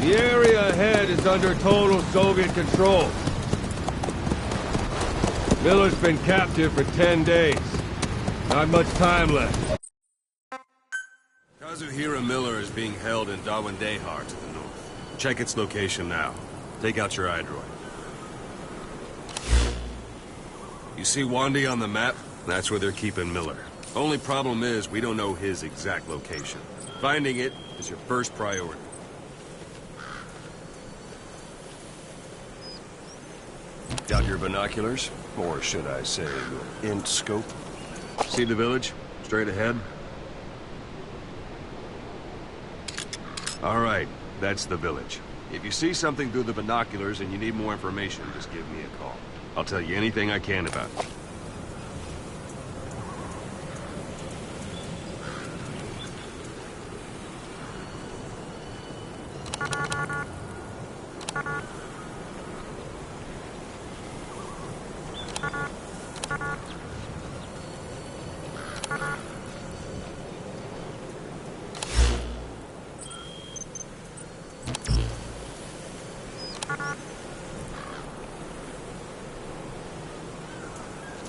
The area ahead is under total Soviet control. Miller's been captive for 10 days. Not much time left. Kazuhira Miller is being held in Dawandehar to the north. Check its location now. Take out your iDroid. You see Wandi on the map? That's where they're keeping Miller. Only problem is, we don't know his exact location. Finding it is your first priority. Got your binoculars? Or should I say, your int scope? See the village? Straight ahead? Alright, that's the village. If you see something through the binoculars and you need more information, just give me a call. I'll tell you anything I can about it.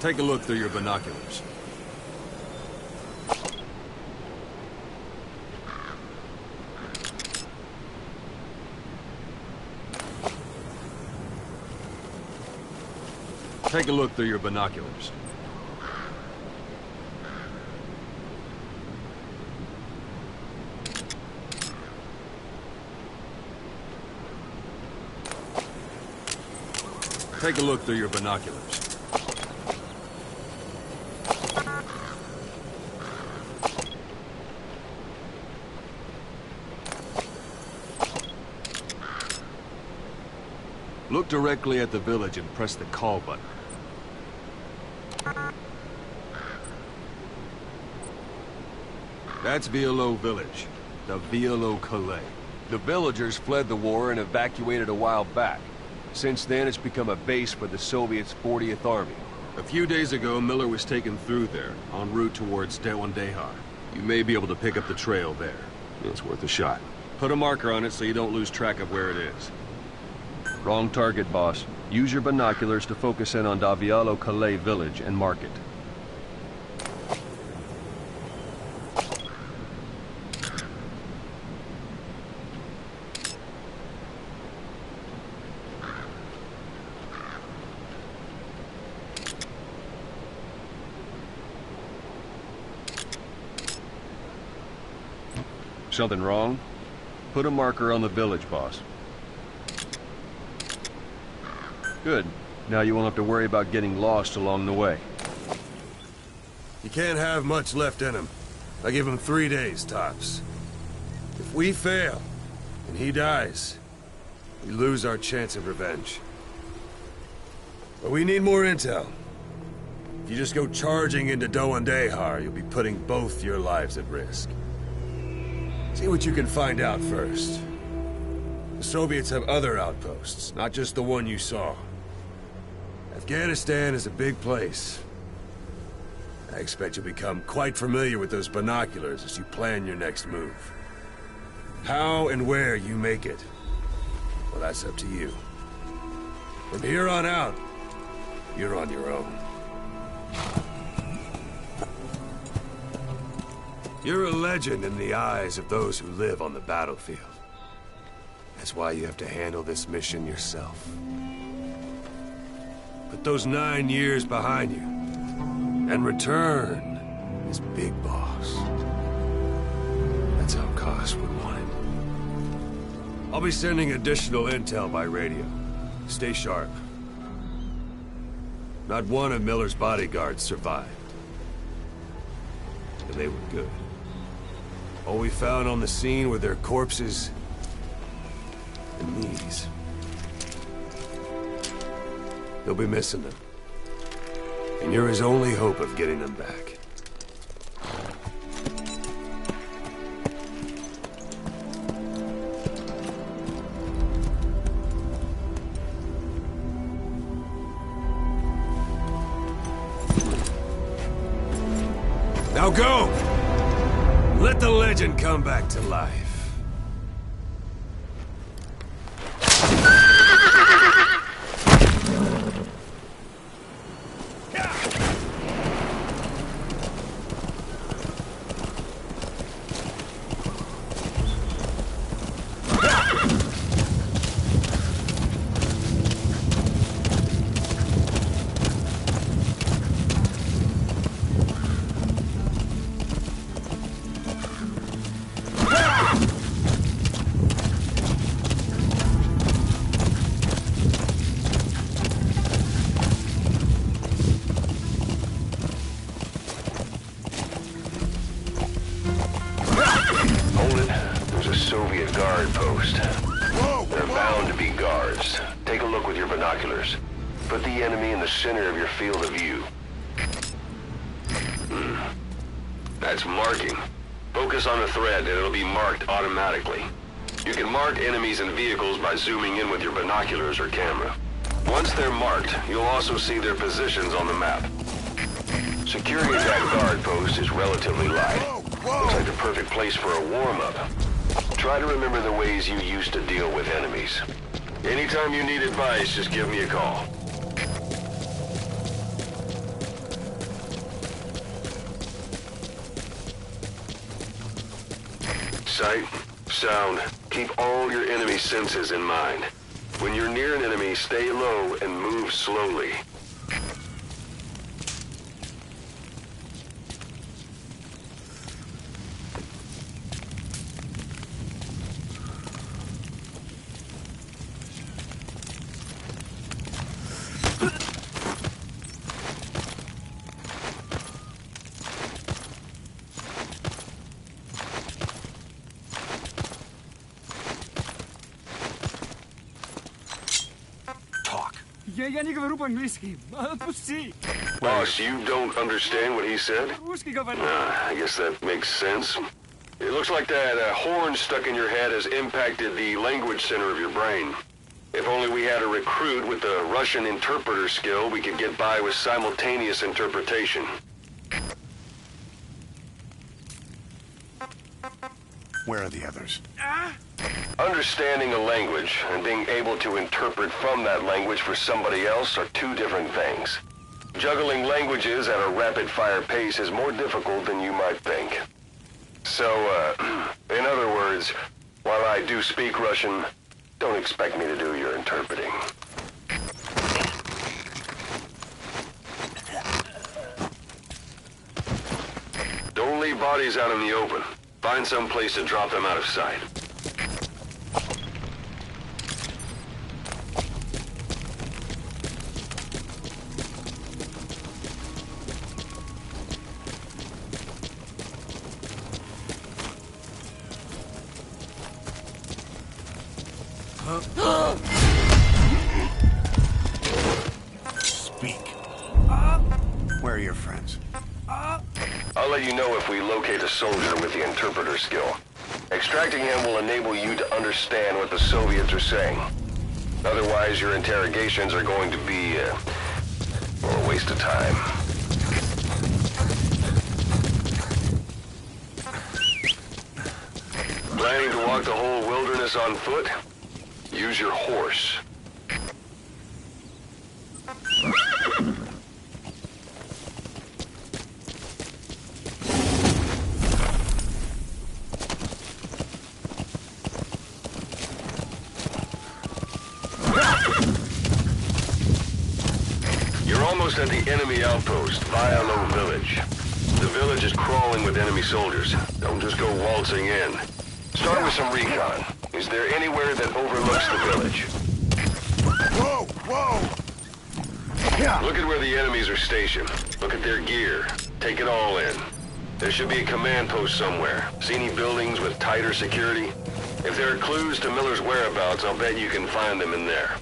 Take a look through your binoculars. Take a look through your binoculars. Take a look through your binoculars. Look directly at the village and press the call button. That's Violo Village, the Violo Calais. The villagers fled the war and evacuated a while back. Since then, it's become a base for the Soviets' 40th Army. A few days ago, Miller was taken through there, en route towards Dawandehar. You may be able to pick up the trail there. It's worth a shot. Put a marker on it so you don't lose track of where it is. Wrong target, boss. Use your binoculars to focus in on Davialo Calais village and mark it. Something wrong? Put a marker on the village, boss. Good. Now you won't have to worry about getting lost along the way. You can't have much left in him. I give him 3 days, tops. If we fail, and he dies, we lose our chance of revenge. But we need more intel. If you just go charging into Dawandehar, you'll be putting both your lives at risk. See what you can find out first. The Soviets have other outposts, not just the one you saw. Afghanistan is a big place. I expect you'll become quite familiar with those binoculars as you plan your next move. How and where you make it, well, that's up to you. From here on out, you're on your own. You're a legend in the eyes of those who live on the battlefield. That's why you have to handle this mission yourself. Put those 9 years behind you, and return as Big Boss. That's how Koss would want it. I'll be sending additional intel by radio. Stay sharp. Not one of Miller's bodyguards survived. And they were good. All we found on the scene were their corpses and knees. They'll be missing them. And you're his only hope of getting them back. Now go! Let the legend come back to life. guard post. They're bound to be guards. Take a look with your binoculars. Put the enemy in the center of your field of view. That's marking. Focus on the thread and it'll be marked automatically. You can mark enemies and vehicles by zooming in with your binoculars or camera. Once they're marked, you'll also see their positions on the map. Security at that guard post is relatively light. Looks like the perfect place for a warm-up. Try to remember the ways you used to deal with enemies. Anytime you need advice, just give me a call. Sight, sound, keep all your enemy senses in mind. When you're near an enemy, stay low and move slowly. Я не говорю по-английски. Отпусти. Boss, you don't understand what he said? Русский говорю. I guess that makes sense. It looks like that horn stuck in your head has impacted the language center of your brain. If only we had a recruit with the Russian interpreter skill, we could get by with simultaneous interpretation. Where are the others? Understanding a language and being able to interpret from that language for somebody else are two different things. Juggling languages at a rapid-fire pace is more difficult than you might think. So, in other words, while I do speak Russian, don't expect me to do your interpreting. Don't leave bodies out in the open. Find some place to drop them out of sight. Speak. Where are your friends? I'll let you know if we locate a soldier with the interpreter skill. Extracting him will enable you to understand what the Soviets are saying. Otherwise, your interrogations are going to be a waste of time. Planning to walk the whole wilderness on foot? Use your horse. You're almost at the enemy outpost, Vialo Village. The village is crawling with enemy soldiers. Don't just go waltzing in. Start with some recon. Is there anywhere that overlooks the village? Whoa! Whoa! Look at where the enemies are stationed. Look at their gear. Take it all in. There should be a command post somewhere. See any buildings with tighter security? If there are clues to Miller's whereabouts, I'll bet you can find them in there.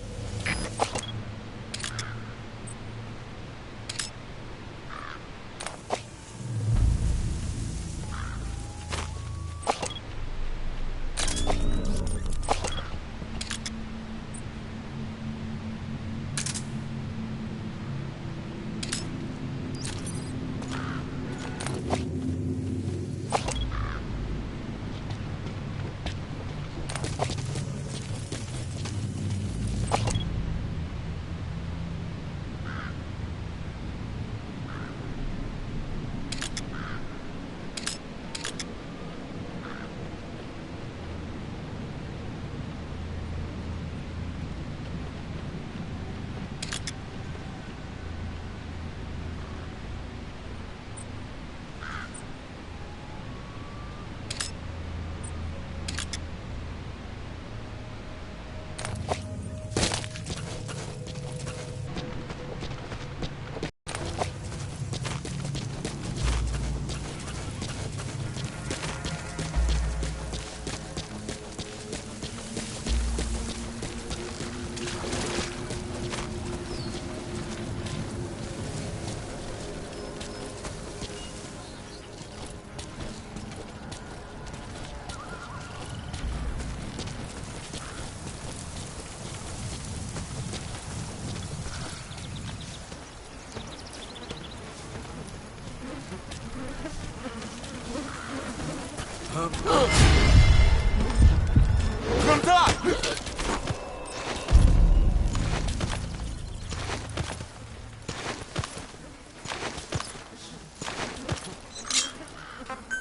Контакт!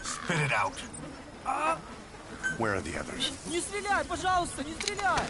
Spit it out. Where are the others? Не стреляй, пожалуйста, не стреляй!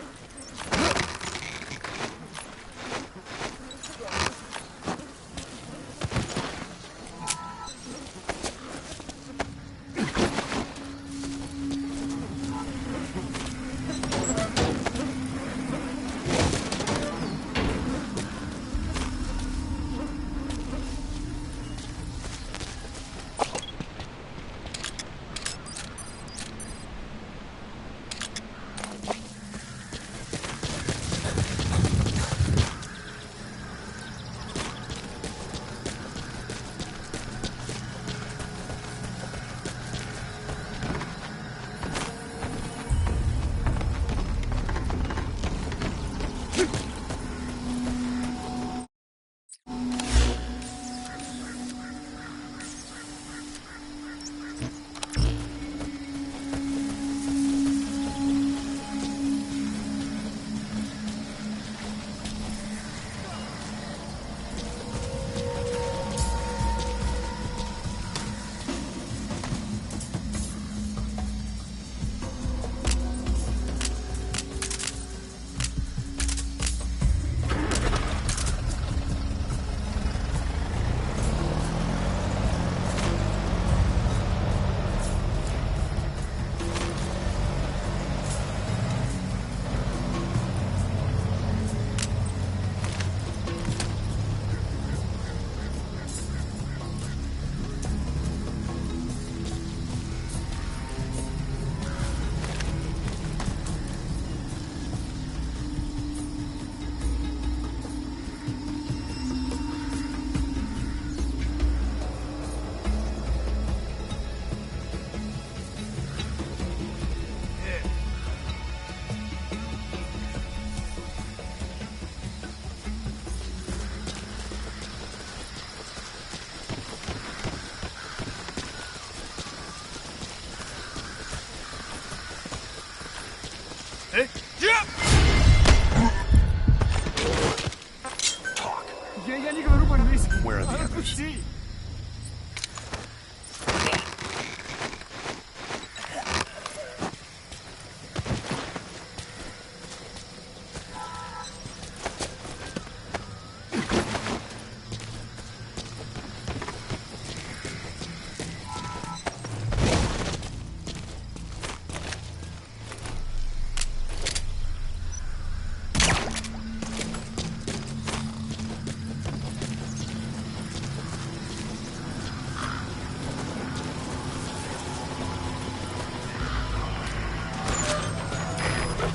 Talk. Я не говорю по-английски. Where are the others? Отпусти!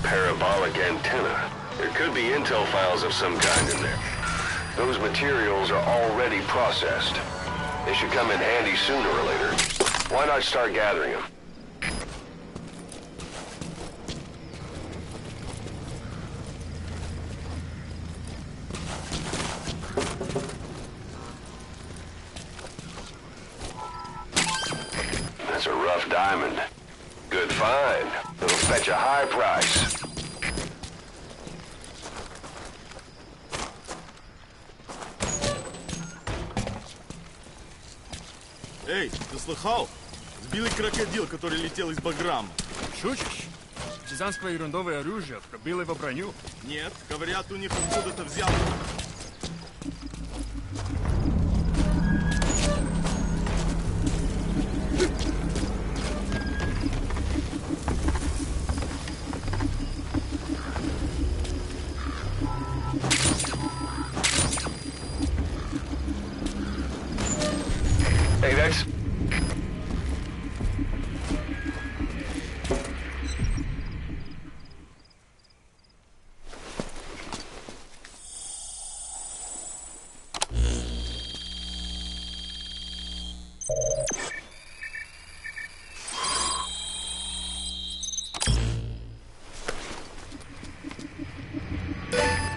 Parabolic antenna. There could be intel files of some kind in there. Those materials are already processed. They should come in handy sooner or later. Why not start gathering them? That's a rough diamond. Good find. It'll fetch a high price. Эй, ты слыхал? Сбили крокодил, который летел из Баграма. Шутишь? Партизанское ерундовое оружие пробило его броню. Нет, говорят, у них откуда-то взял. Hey, that's...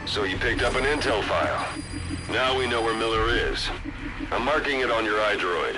So you picked up an intel file. Now we know where Miller is. I'm marking it on your iDroid.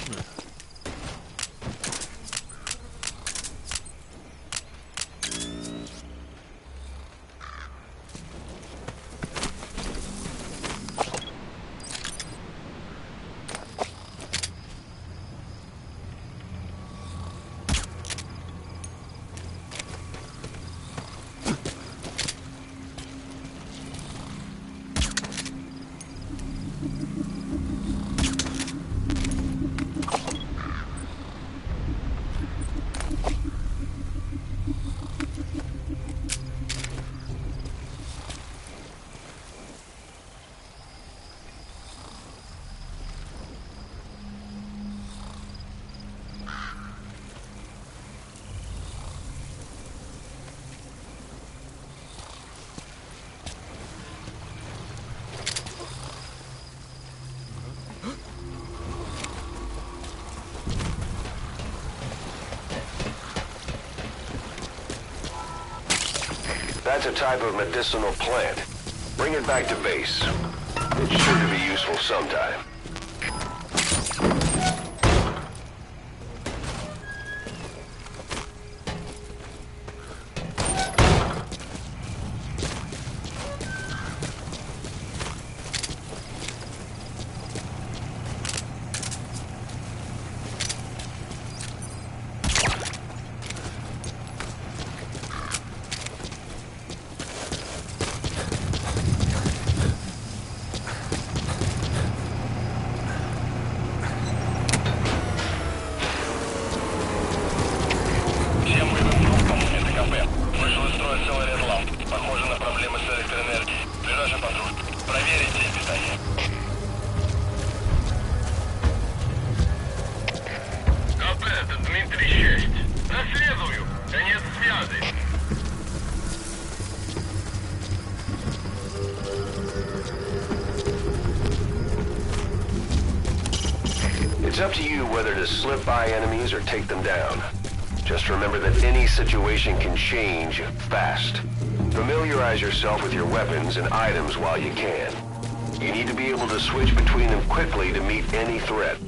точно это? That's a type of medicinal plant. Bring it back to base. It's sure to be useful sometime. It's up to you whether to slip by enemies or take them down. Just remember that any situation can change fast. Familiarize yourself with your weapons and items while you can. You need to be able to switch between them quickly to meet any threat.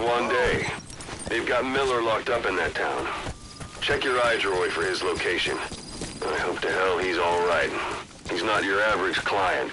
One day. They've got Miller locked up in that town. Check your iDroid for his location. I hope to hell he's all right. He's not your average client.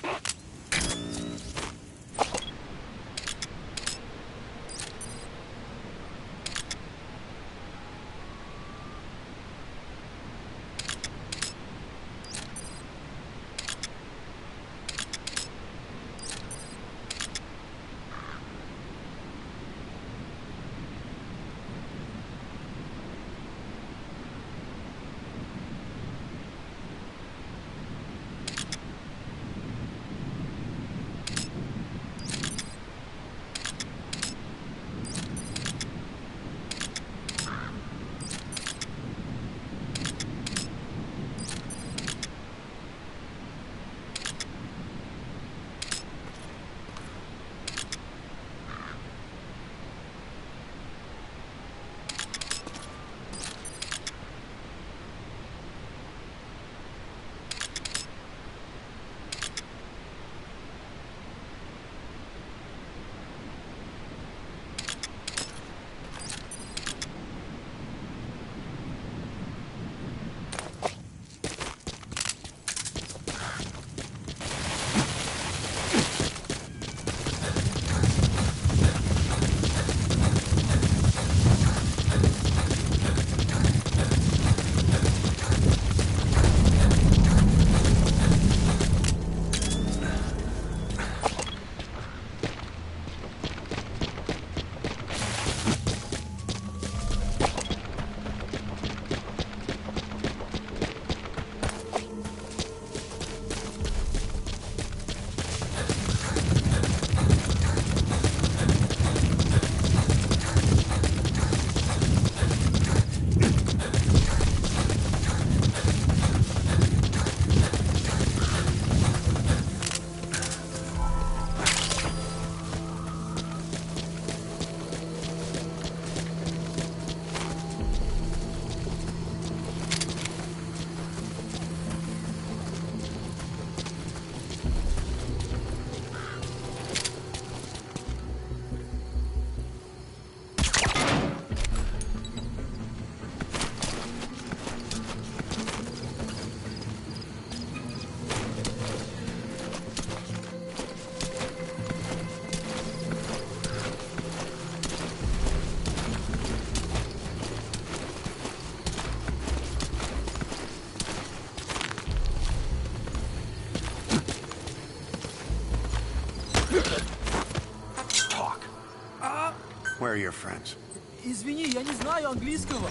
Where are your friends? Извини, я не знаю английского.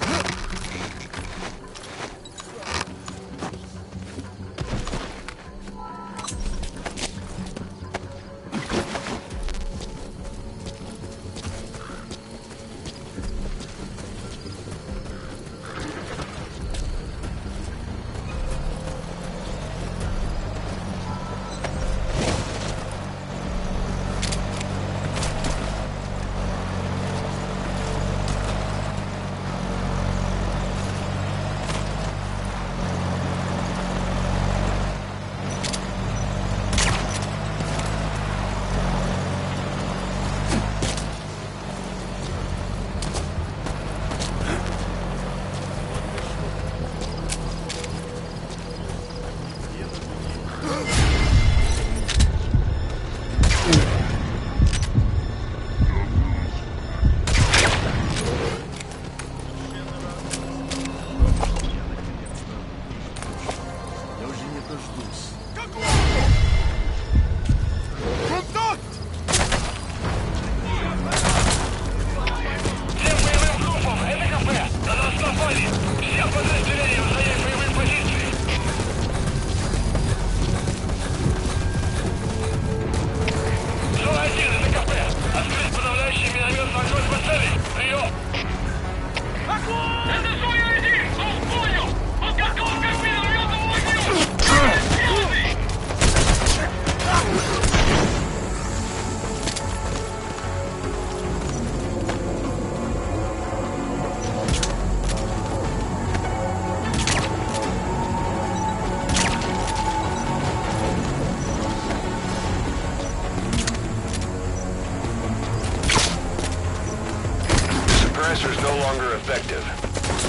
Suppressor's no longer effective.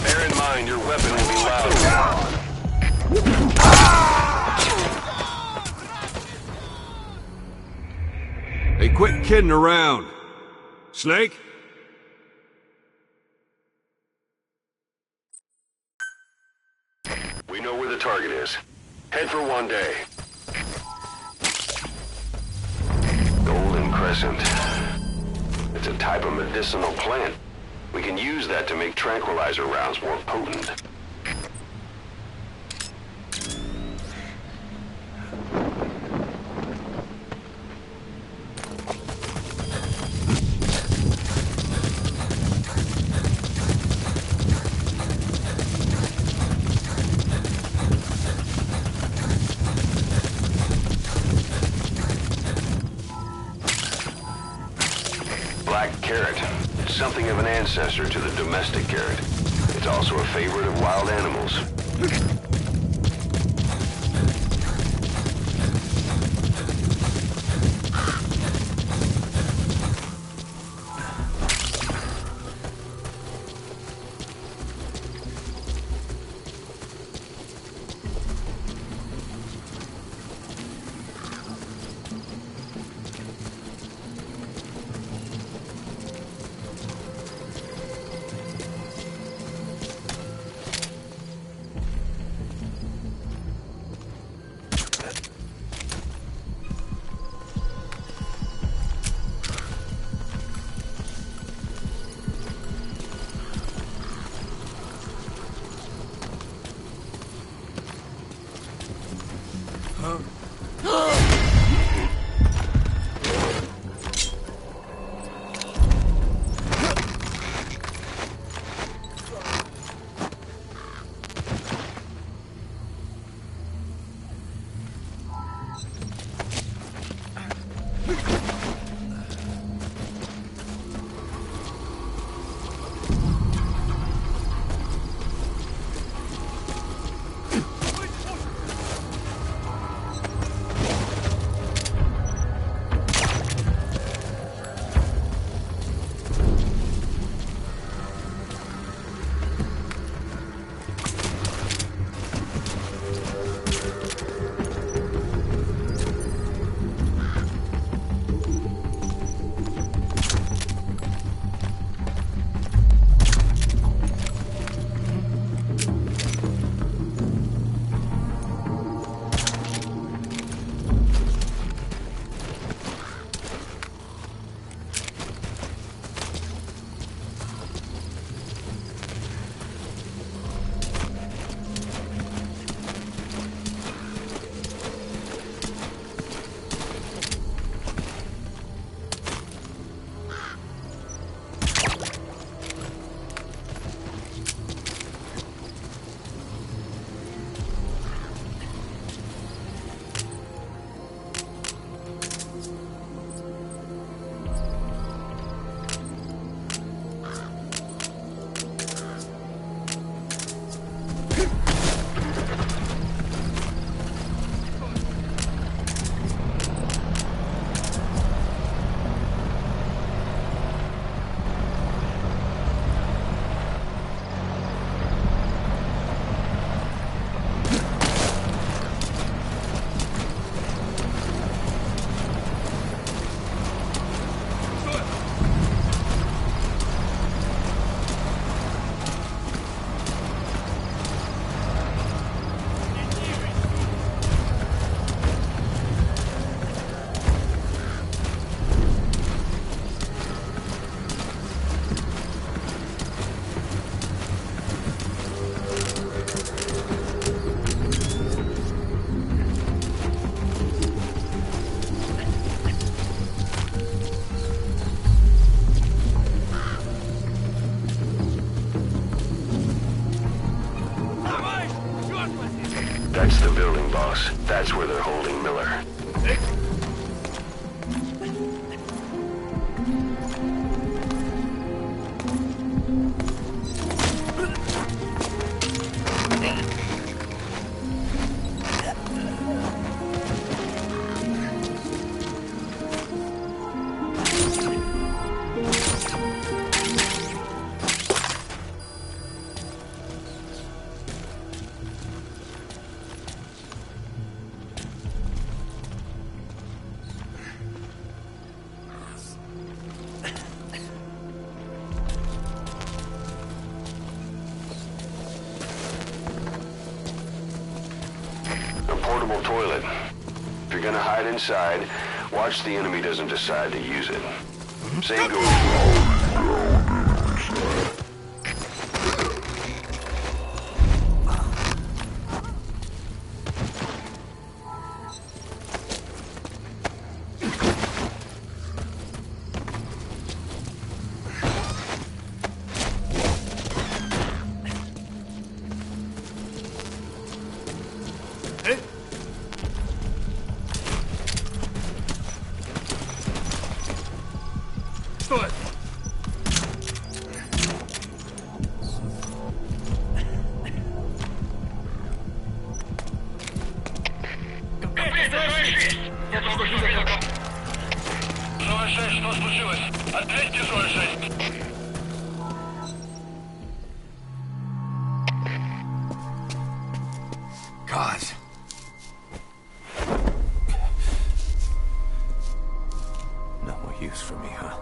Bear in mind your weapon will be loud. Hey, quit kidding around. Snake? We know where the target is. Head for one day. Golden Crescent. It's a type of medicinal plant. We can use that to make tranquilizer rounds more potent. Black carrot. Something of an ancestor to the domestic carrot. It's also a favorite of wild animals. house. That's where they're holding Miller. Portable toilet. If you're gonna hide inside, watch the enemy doesn't decide to use it. Same goes. God. No more use for me, huh?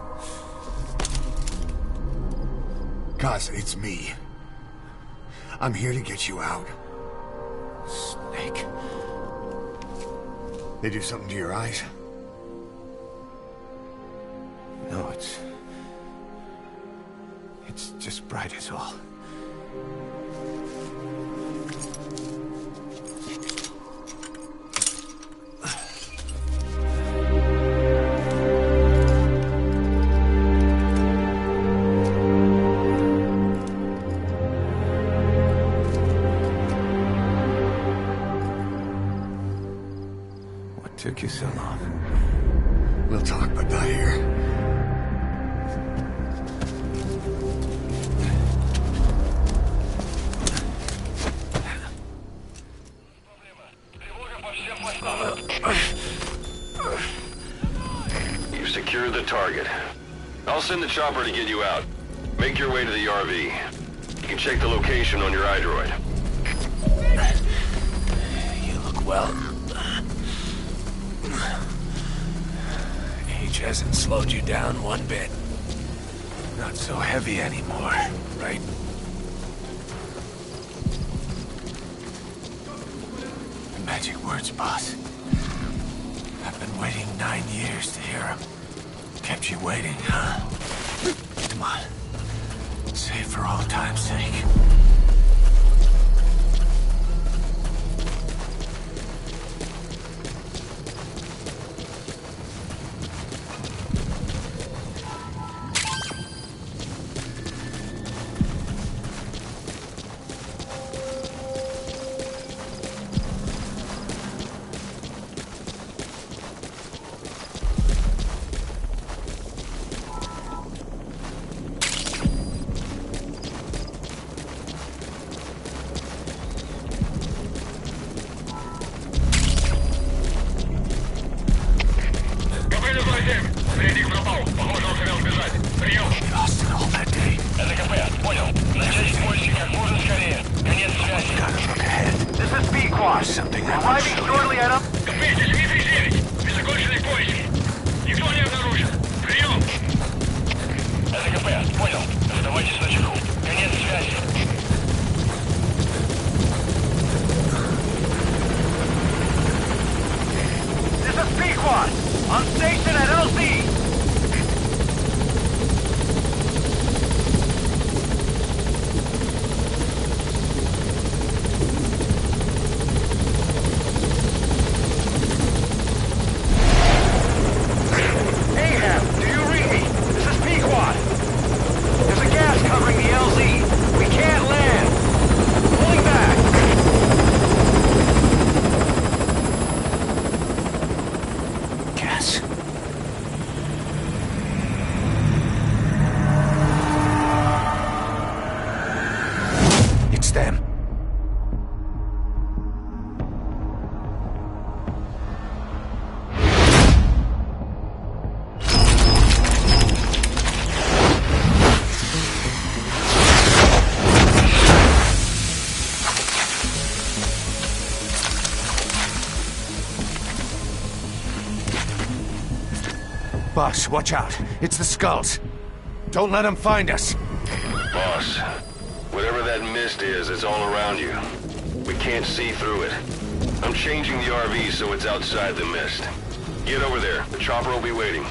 Cause it's me. I'm here to get you out. Snake. They do something to your eyes? No, it's just bright as all. Took you so long. We'll talk, but not here. You've secured the target. I'll send the chopper to get you out. Make your way to the RV. You can check the location on your iDroid. You look well. Age hasn't slowed you down one bit. Not so heavy anymore, right? Magic words, boss. I've been waiting 9 years to hear them. Kept you waiting, huh? Come on. Say it for all time's sake. Something arriving shortly at up. Закончены поиски. Никто не обнаружен. Прием. СКП, понял. Оставайтесь на чеку. Конец связи. This is Pequod. On station at LZ. Covering the Boss, watch out. It's the skulls. Don't let them find us. Boss, whatever that mist is, it's all around you. We can't see through it. I'm changing the RV so it's outside the mist. Get over there. The chopper will be waiting.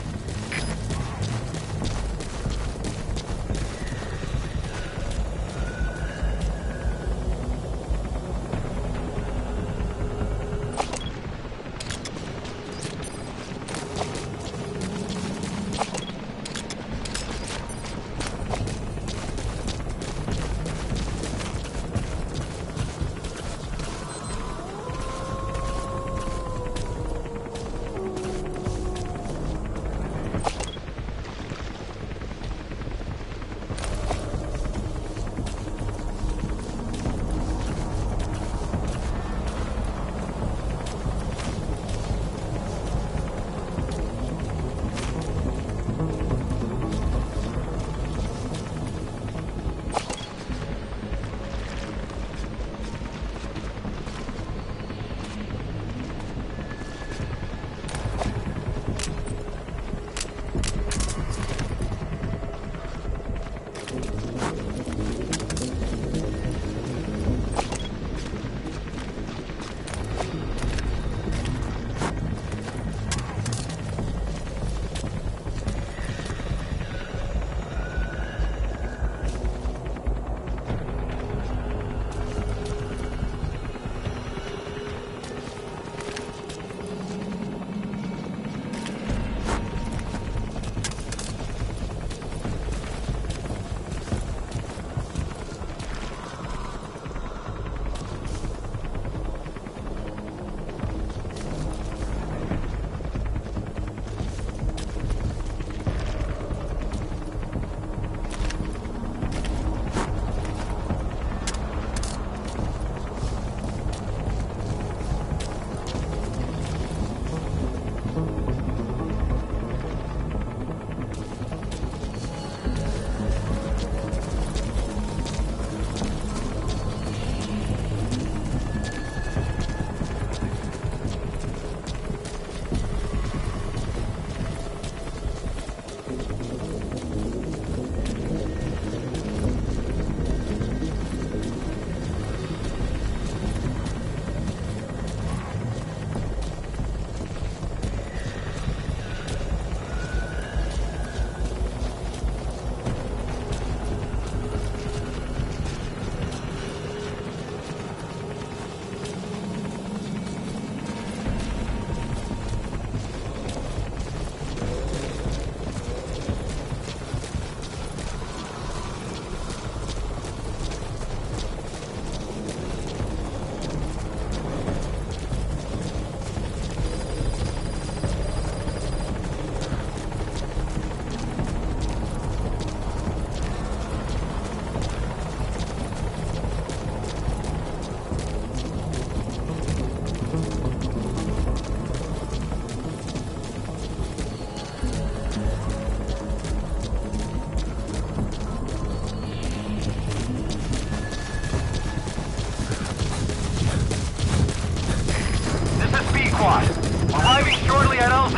Arriving shortly at LZ.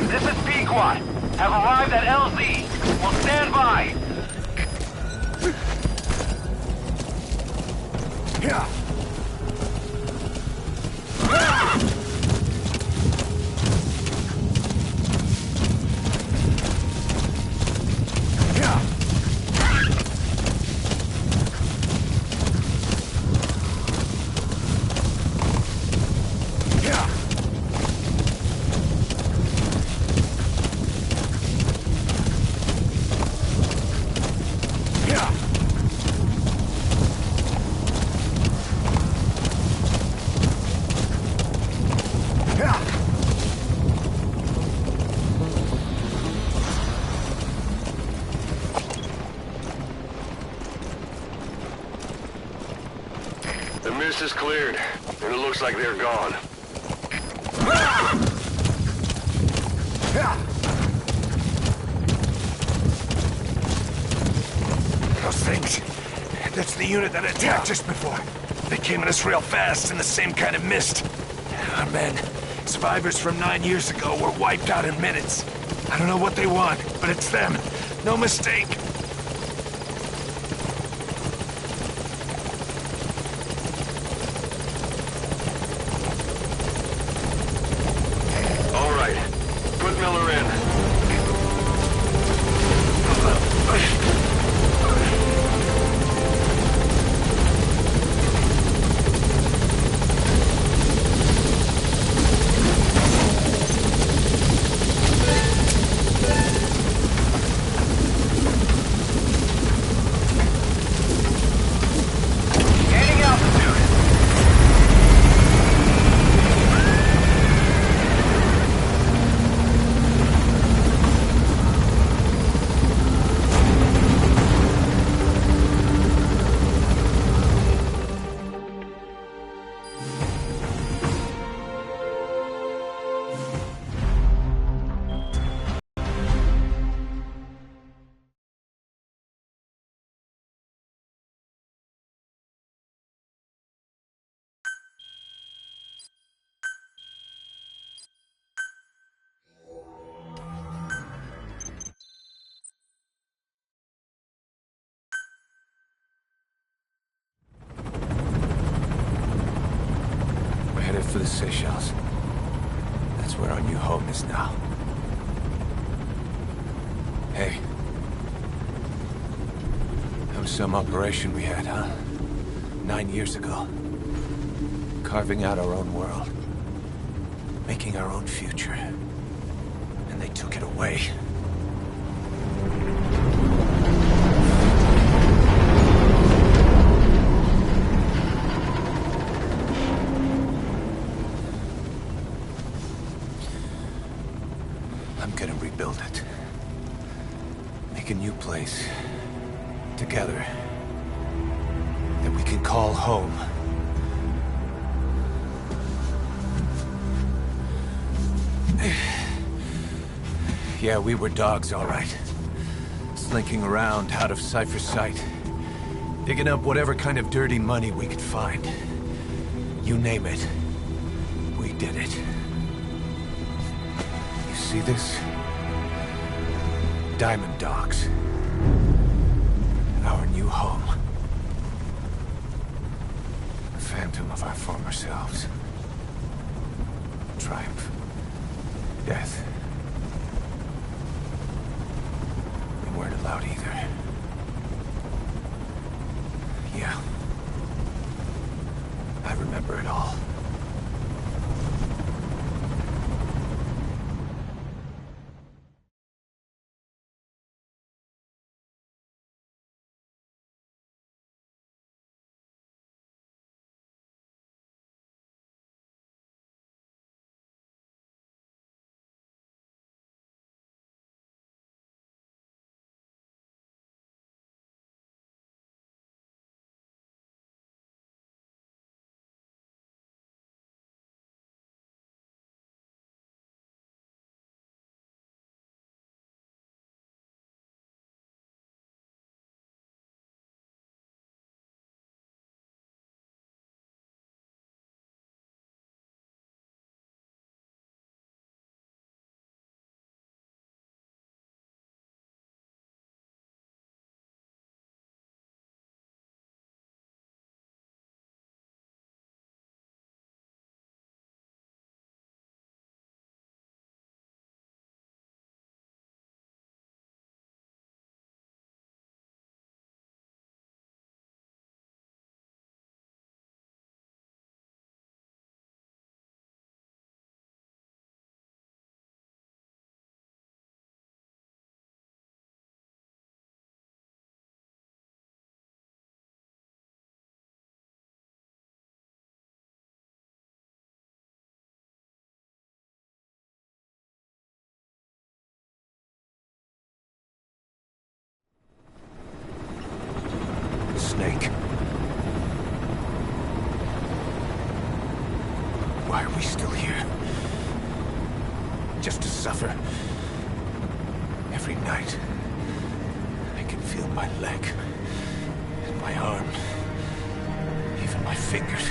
This is Pequot. Have arrived at LZ. Will stand by. Yeah. The mist is cleared, and it looks like they're gone. Those things, That's the unit that attacked us before. They came at us real fast in the same kind of mist. Our men, survivors from 9 years ago, were wiped out in minutes. I don't know what they want, but it's them. No mistake. All right. Put Miller in. Gaining altitude. We're headed for the Seychelles. That's where our new home is now. Hey. That was some operation we had, huh? 9 years ago. Carving out our own world. Making our own future. And they took it away. I'm gonna rebuild it. Make a new place. Together. That we can call home. Yeah, we were dogs, all right. Slinking around out of Cypher's sight. Digging up whatever kind of dirty money we could find. You name it. We did it. You see this? Diamond Dogs. Our new home. A phantom of our former selves. Triumph. Death. We weren't allowed either. Yeah. I remember it all. Snake. Why are we still here? Just to suffer? Every night, I can feel my leg. My arm. Even my fingers.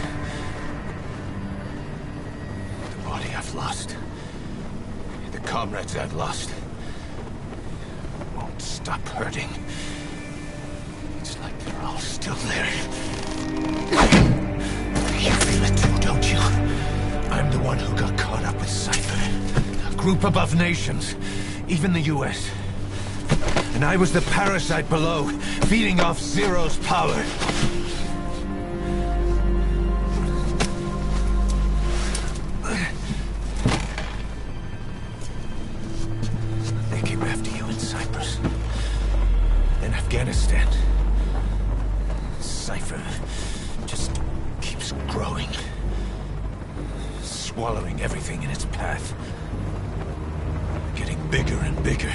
The body I've lost. The comrades I've lost. Won't stop hurting. It's like they're all still there. You feel it too, don't you? I'm the one who got caught up with Cypher. A group above nations. Even the US. And I was the parasite below, feeding off Zero's power. They came after you in Cyprus. In Afghanistan. Cypher just keeps growing. Swallowing everything in its path. Getting bigger and bigger.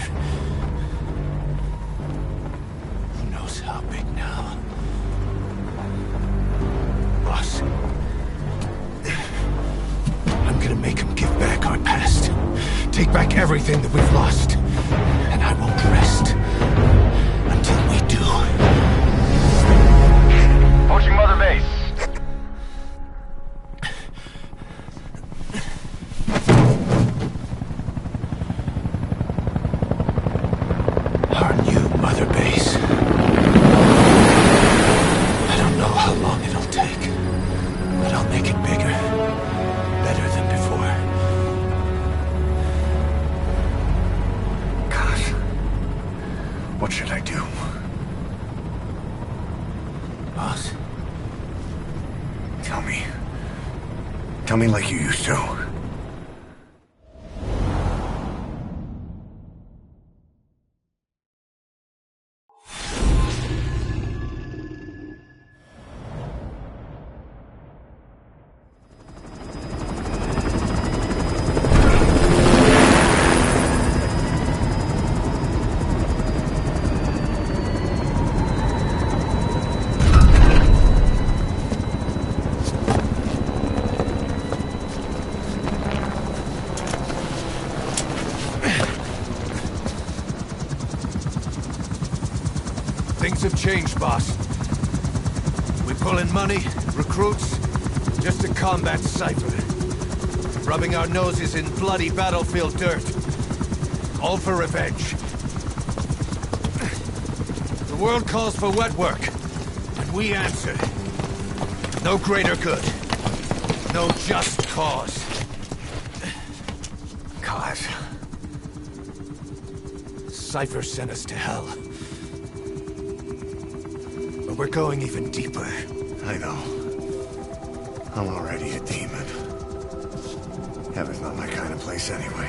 Who knows how big now? Boss. I'm gonna make him give back our past. Take back everything that we've lost. And I won't rest until we do. Approaching Mother Base. Our new Mother Base. I don't know how long it'll take, but I'll make it bigger. Better than before. God. What should I do? Boss? Tell me. Tell me like you used to. Things have changed, boss. We pull in money, recruits, just to combat Cypher. Rubbing our noses in bloody battlefield dirt. All for revenge. The world calls for wet work, and we answer. No greater good. No just cause. Cause. Cypher sent us to hell. But we're going even deeper. I know. I'm already a demon. Heaven's not my kind of place anyway.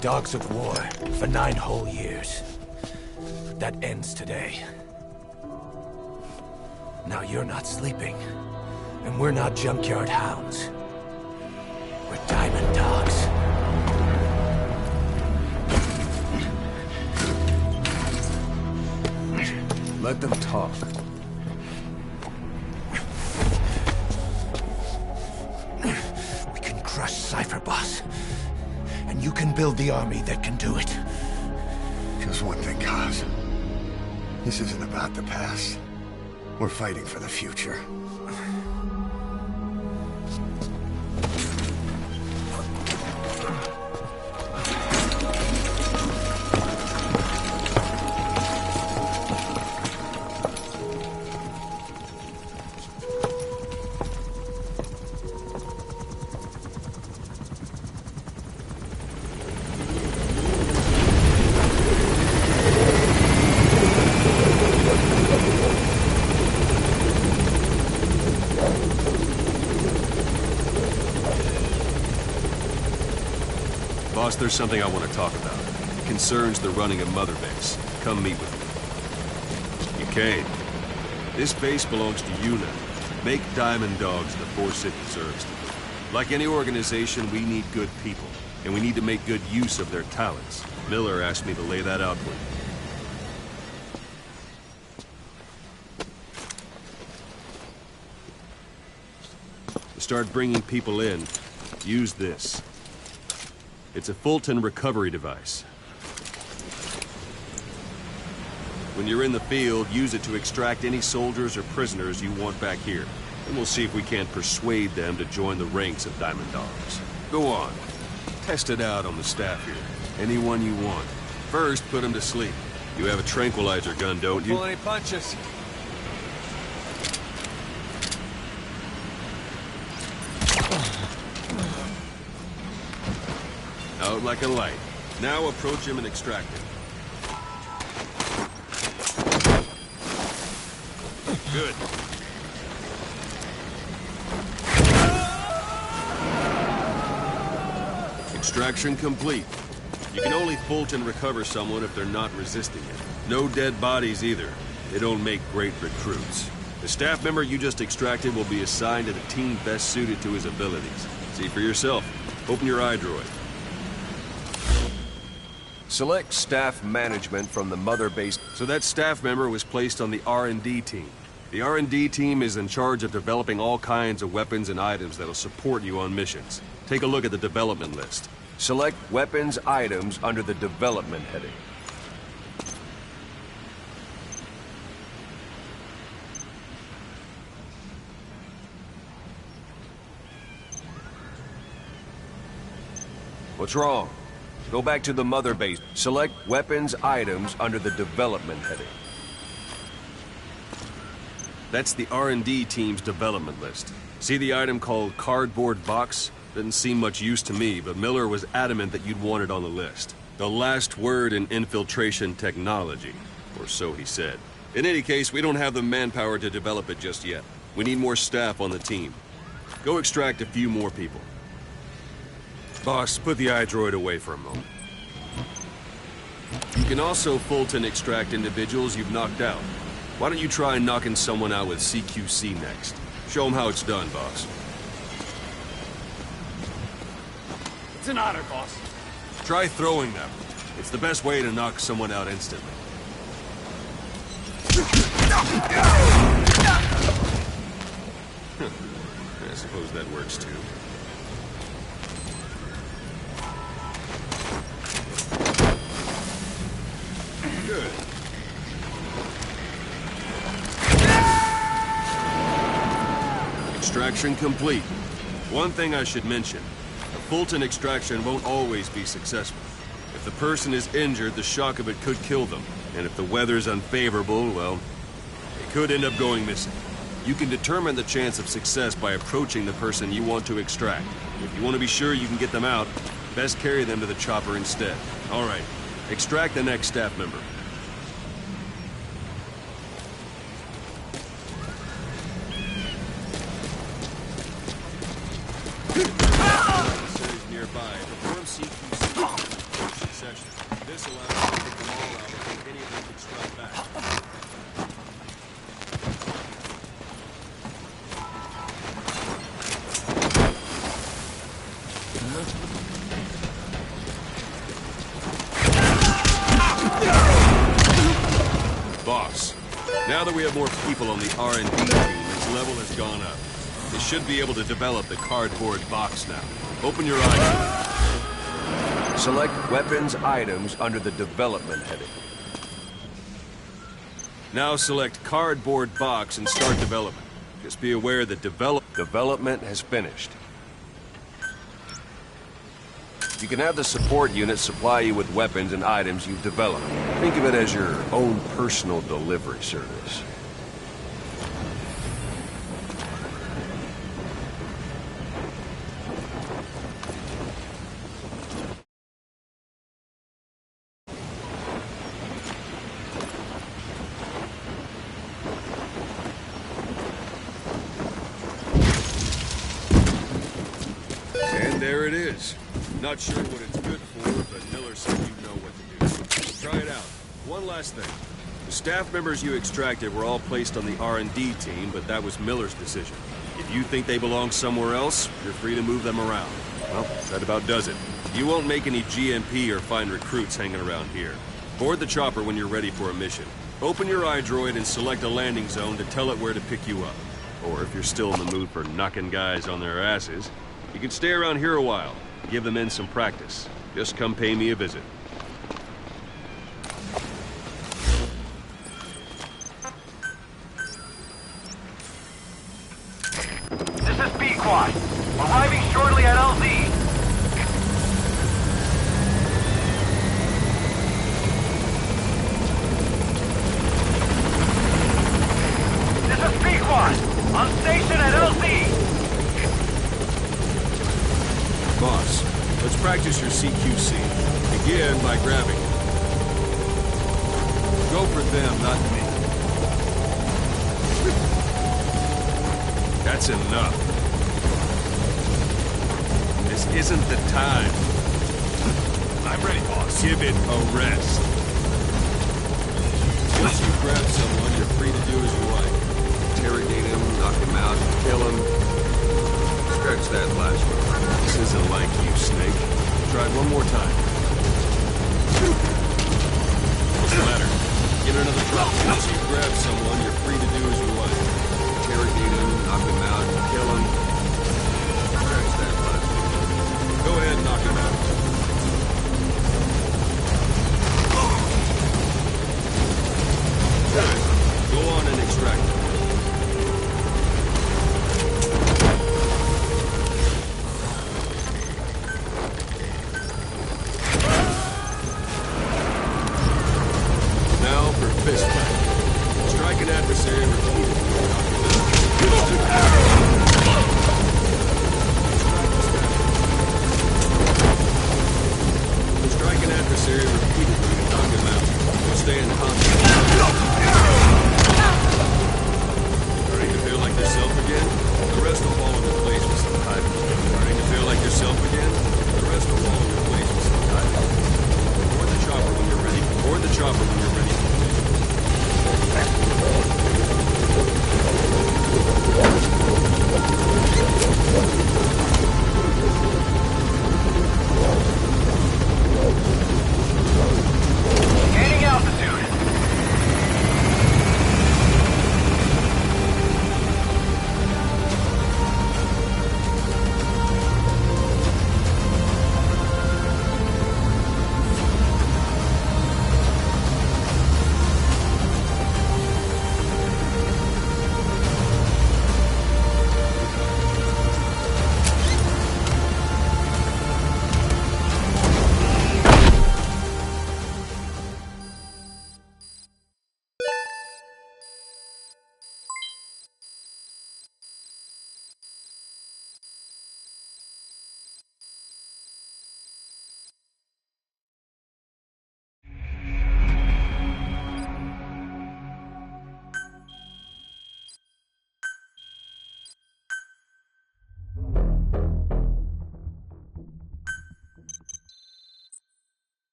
Dogs of war for 9 whole years. That ends today. Now you're not sleeping, and we're not junkyard hounds. We're diamond dogs. Let them talk. We can crush Cypher, boss. And you can build the army that can do it. Just one thing, Kaz. This isn't about the past. We're fighting for the future. Boss, there's something I want to talk about. It concerns the running of Mother Base. Come meet with me. You came. This base belongs to you now. Make Diamond Dogs the force it deserves to be. Like any organization, we need good people, and we need to make good use of their talents. Miller asked me to lay that out for you. To start bringing people in, use this. It's a Fulton recovery device. When you're in the field, use it to extract any soldiers or prisoners you want back here. And we'll see if we can't persuade them to join the ranks of Diamond Dogs. Go on. Test it out on the staff here. Anyone you want. First, put them to sleep. You have a tranquilizer gun, don't you? Pull any punches. Out like a light. Now approach him and extract him. Good. Extraction complete. You can only Fulton recover someone if they're not resisting it. No dead bodies either. They don't make great recruits. The staff member you just extracted will be assigned to the team best suited to his abilities. See for yourself. Open your iDroid. Select staff management from the mother base. So that staff member was placed on the R&D team. The R&D team is in charge of developing all kinds of weapons and items that'll support you on missions. Take a look at the development list. Select weapons items under the development heading. What's wrong? Go back to the mother base. Select weapons items under the development heading. That's the R&D team's development list. See the item called cardboard box? Didn't seem much use to me, but Miller was adamant that you'd want it on the list. The last word in infiltration technology, or so he said. In any case, we don't have the manpower to develop it just yet. We need more staff on the team. Go extract a few more people. Boss, put the iDroid away for a moment. You can also Fulton extract individuals you've knocked out. Why don't you try knocking someone out with CQC next? Show them how it's done, boss. It's an honor, boss. Try throwing them. It's the best way to knock someone out instantly. I suppose that works too. Good. Extraction complete. One thing I should mention. A Fulton extraction won't always be successful. If the person is injured, the shock of it could kill them. And if the weather's unfavorable, well, they could end up going missing. You can determine the chance of success by approaching the person you want to extract. If you want to be sure you can get them out, best carry them to the chopper instead. All right, extract the next staff member. Nearby, perform CQC succession. This allows you to take them all out before any of them can strike back. Boss, now that we have more people on the R&D team, its level has gone up. They should be able to develop the cardboard box now. Open your eyes. Select weapons items under the development heading. Now select cardboard box and start development. Just be aware that development has finished. You can have the support unit supply you with weapons and items you've developed. Think of it as your own personal delivery service. And there it is. Not sure what it's good for, but Miller said you know what to do. Try it out. One last thing. The staff members you extracted were all placed on the R&D team, but that was Miller's decision. If you think they belong somewhere else, you're free to move them around. Well, that about does it. You won't make any GMP or find recruits hanging around here. Board the chopper when you're ready for a mission. Open your iDroid and select a landing zone to tell it where to pick you up. Or if you're still in the mood for knocking guys on their asses, you can stay around here a while, give the men some practice. Just come pay me a visit. This is B-Quad. Arriving shortly at LZ. This is B-Quad. On station at LZ. Boss, let's practice your CQC. Begin by grabbing. Go for them, not me. That's enough. This isn't the time. I'm ready, boss. Give it a rest. Once you grab someone, you're free to do as you like. Interrogate him, knock him out, kill him. Scratch that last one. This isn't like you, Snake. Try it one more time. What's the matter? Get another drop. Once you grab someone, you're free to do as you like. Interrogate him, knock him out, kill him. Scratch that last one. Go ahead, knock him out. Good. Go on and extract him. Now for fist fight. Strike an adversary repeatedly. Strike an adversary repeatedly and knock him out. We'll stay in contact. Starting to feel like yourself again? The rest will fall into place with some time. Starting to feel like yourself again? The rest will fall into place with some time. Board the chopper when you're ready. Board the chopper when you're ready. Gaining altitude.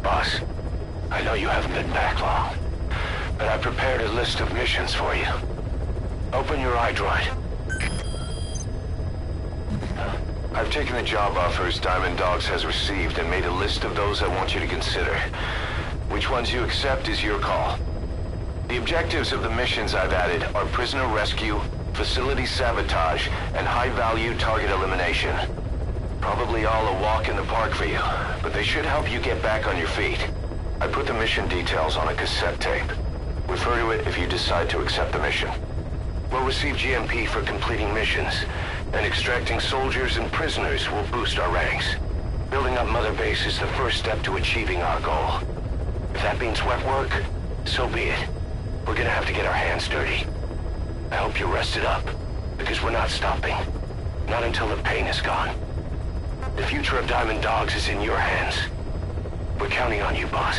Boss, I know you haven't been back long, but I prepared a list of missions for you. Open your iDroid. I've taken the job offers Diamond Dogs has received and made a list of those I want you to consider. Which ones you accept is your call. The objectives of the missions I've added are prisoner rescue, facility sabotage, and high-value target elimination. Probably all a walk in the park for you, but they should help you get back on your feet. I put the mission details on a cassette tape. Refer to it if you decide to accept the mission. We'll receive GMP for completing missions, and extracting soldiers and prisoners will boost our ranks. Building up Mother Base is the first step to achieving our goal. If that means wet work, so be it. We're gonna have to get our hands dirty. I hope you're rested up, because we're not stopping. Not until the pain is gone. The future of Diamond Dogs is in your hands. We're counting on you, boss.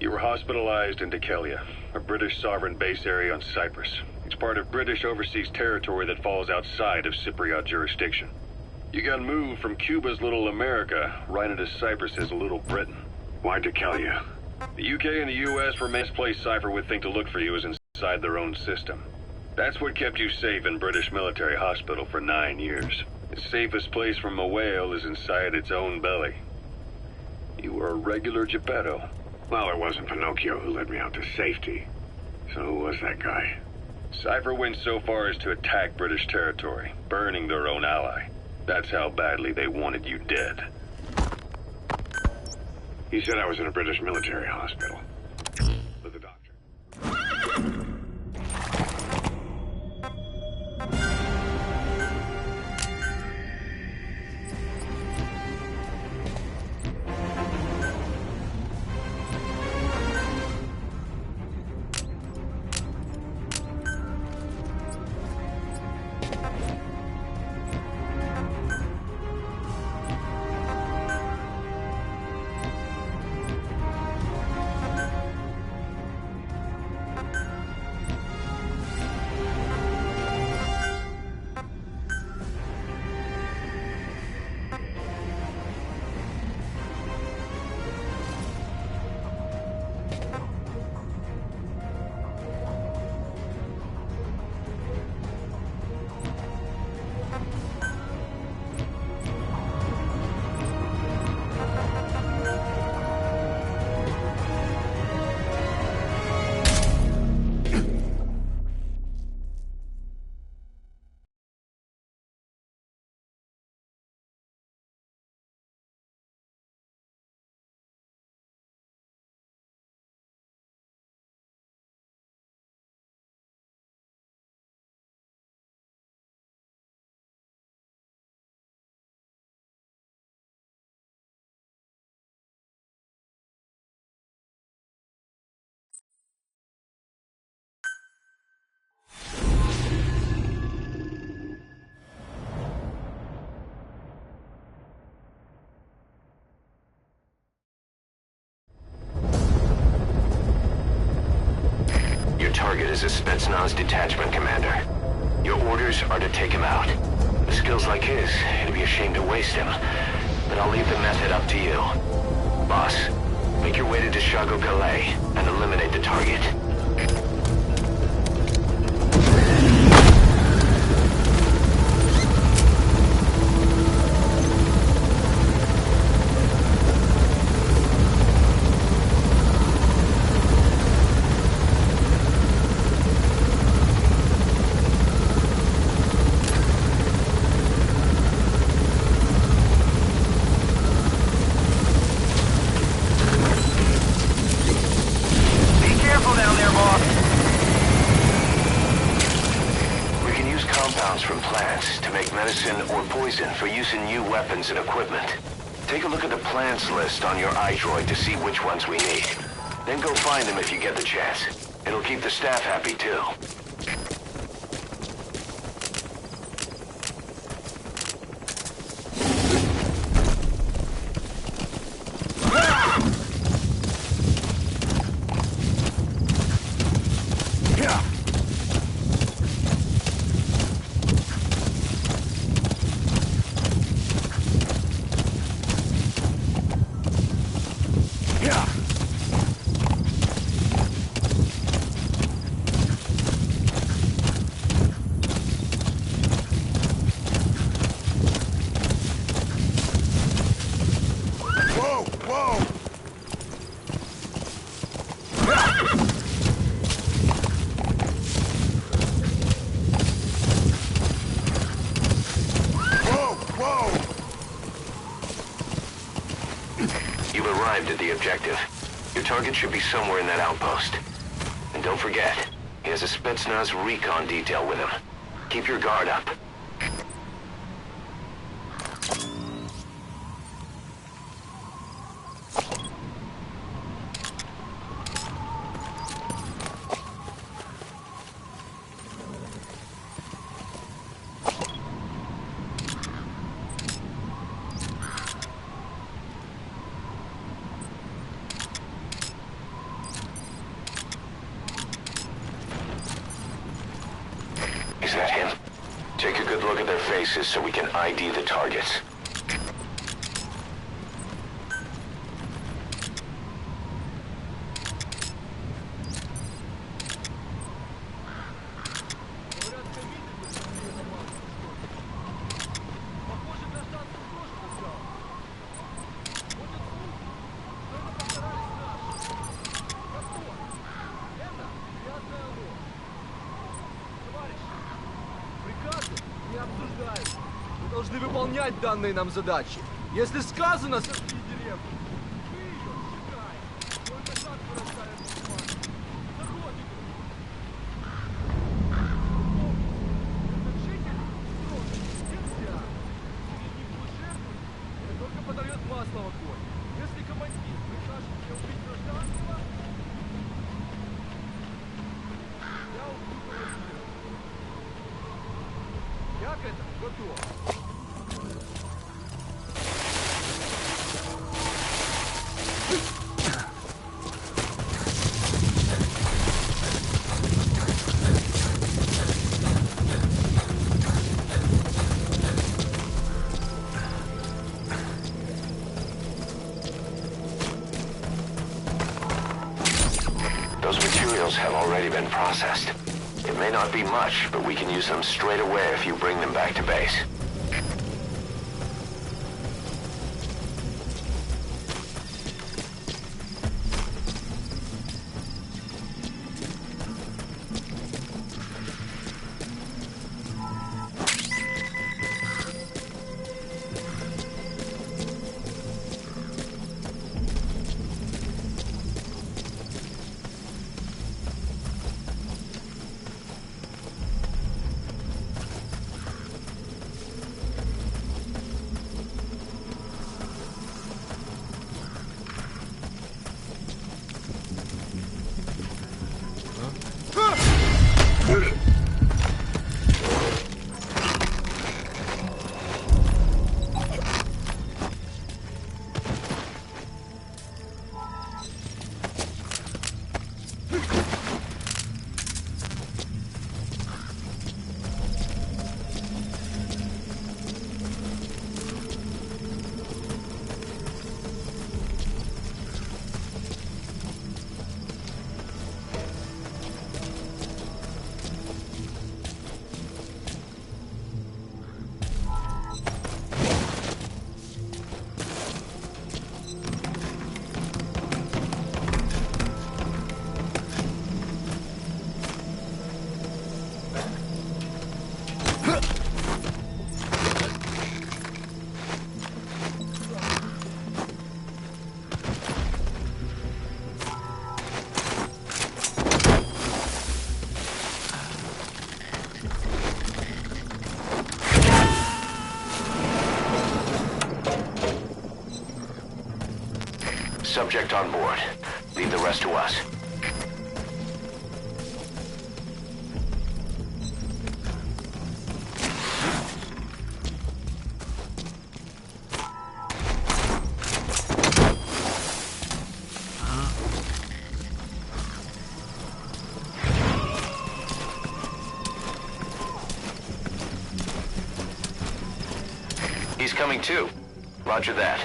You were hospitalized in Dekelia, a British sovereign base area on Cyprus. It's part of British overseas territory that falls outside of Cypriot jurisdiction. You got moved from Cuba's Little America right into Cyprus's Little Britain. Why Dekelia? The UK and the US were misplaced Cypher would think to look for you is inside their own system. That's what kept you safe in British military hospital for 9 years. The safest place from a whale is inside its own belly. You were a regular Geppetto. Well, it wasn't Pinocchio who led me out to safety. So who was that guy? Cypher went so far as to attack British territory, burning their own ally. That's how badly they wanted you dead. He said I was in a British military hospital. With a doctor. Target is a Spetsnaz detachment commander. Your orders are to take him out. With skills like his, it'd be a shame to waste him. But I'll leave the method up to you. Boss, make your way to Deshago Calais and eliminate the target. From plants to make medicine or poison for use in new weapons and equipment. Take a look at the plants list on your iDroid to see which ones we need. Then go find them if you get the chance. It'll keep the staff happy too. arrived at the objective. Your target should be somewhere in that outpost. And don't forget, he has a Spetsnaz recon detail with him. Keep your guard up. Is that him? Take a good look at their faces so we can ID the targets. Мы должны выполнять данные нам задачи. Если сказано, сожги деревню. Мы ее сжигаем. Только так вырастает туман. Народ игры. Этот житель строгий. Нельзя. Среди них будут жертвы, это только подает масло в огонь. Если командир прикажет мне убить гражданского, я убью командира. Я к этому готов. Those materials have already been processed. It may not be much, but we can use them straight away if you bring them back to base. Subject on board. Leave the rest to us. He's coming too. Roger that.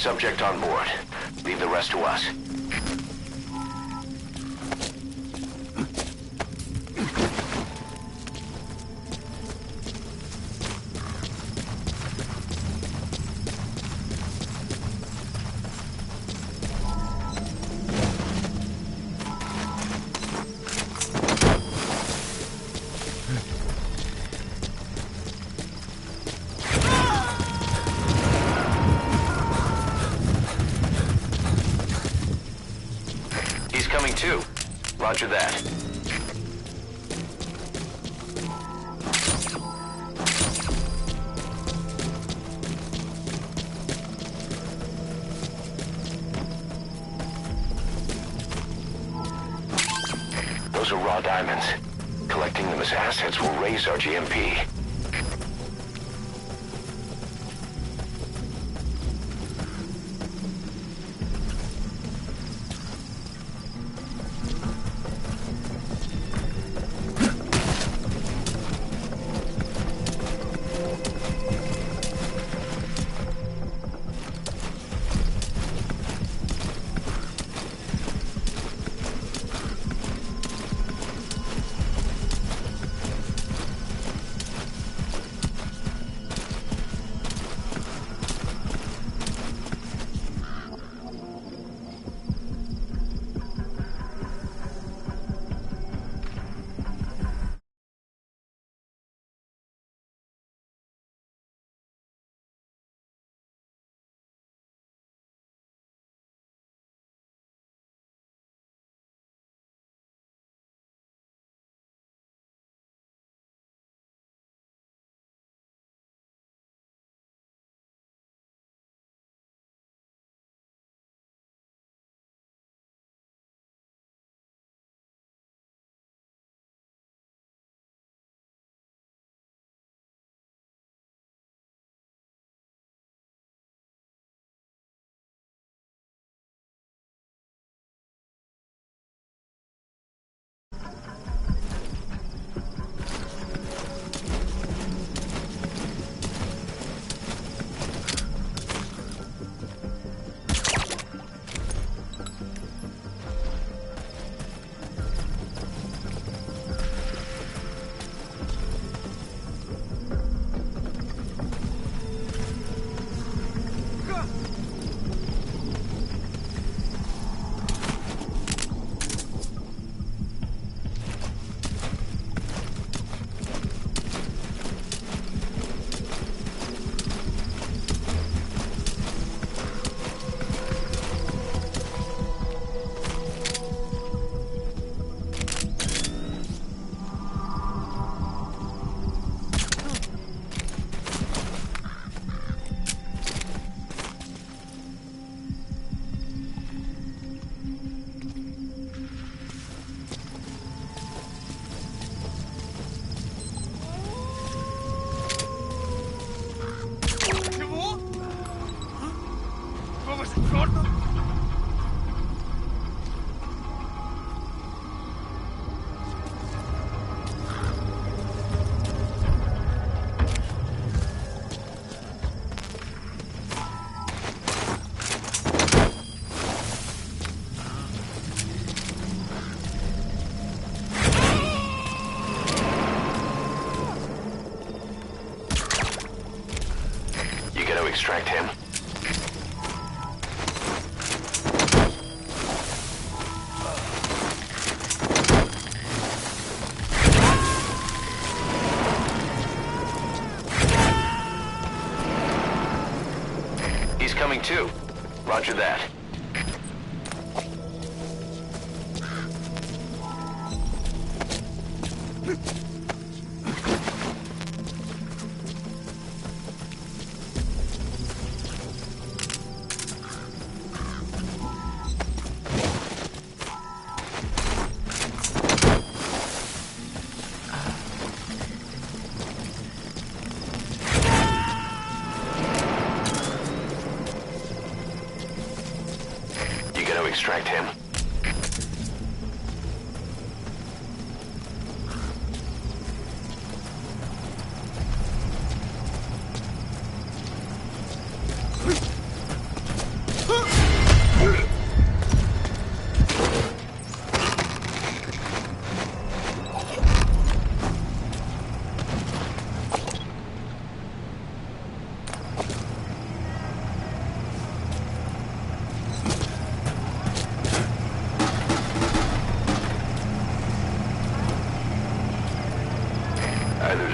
subject on board. Leave the rest to us. Coming too. Roger that. Those are raw diamonds. Collecting them as assets will raise our GMP. Extract him. He's coming too. Roger that. Extract him.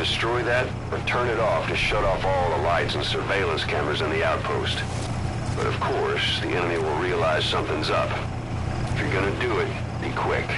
destroy that, or turn it off to shut off all the lights and surveillance cameras in the outpost. But of course, the enemy will realize something's up. If you're gonna do it, be quick.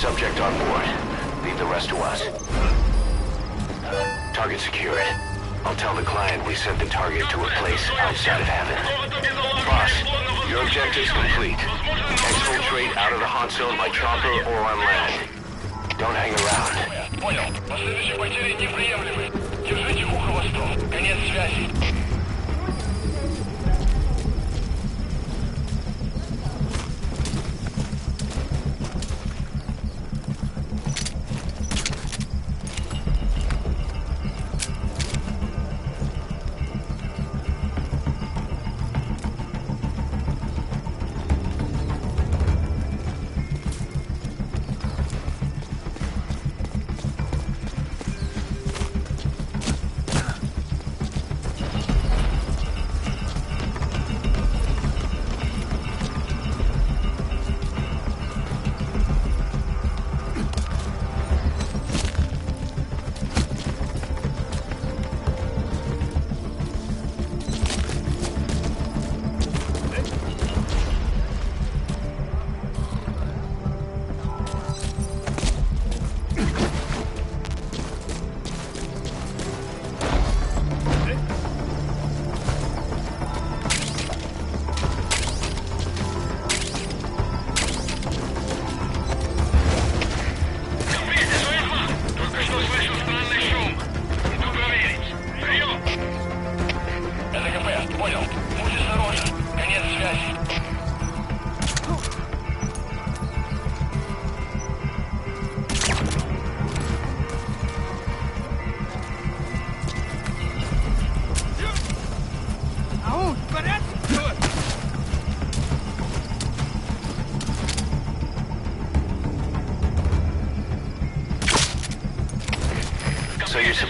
Subject on board. Leave the rest to us. Target secured. I'll tell the client we sent the target to a place outside of heaven. Boss, your objective's complete. Exfiltrate out of the hot zone by chopper or on land. Don't hang around. Понял. Последующие потери неприемлемы. Держите ухо восток. Конец связи.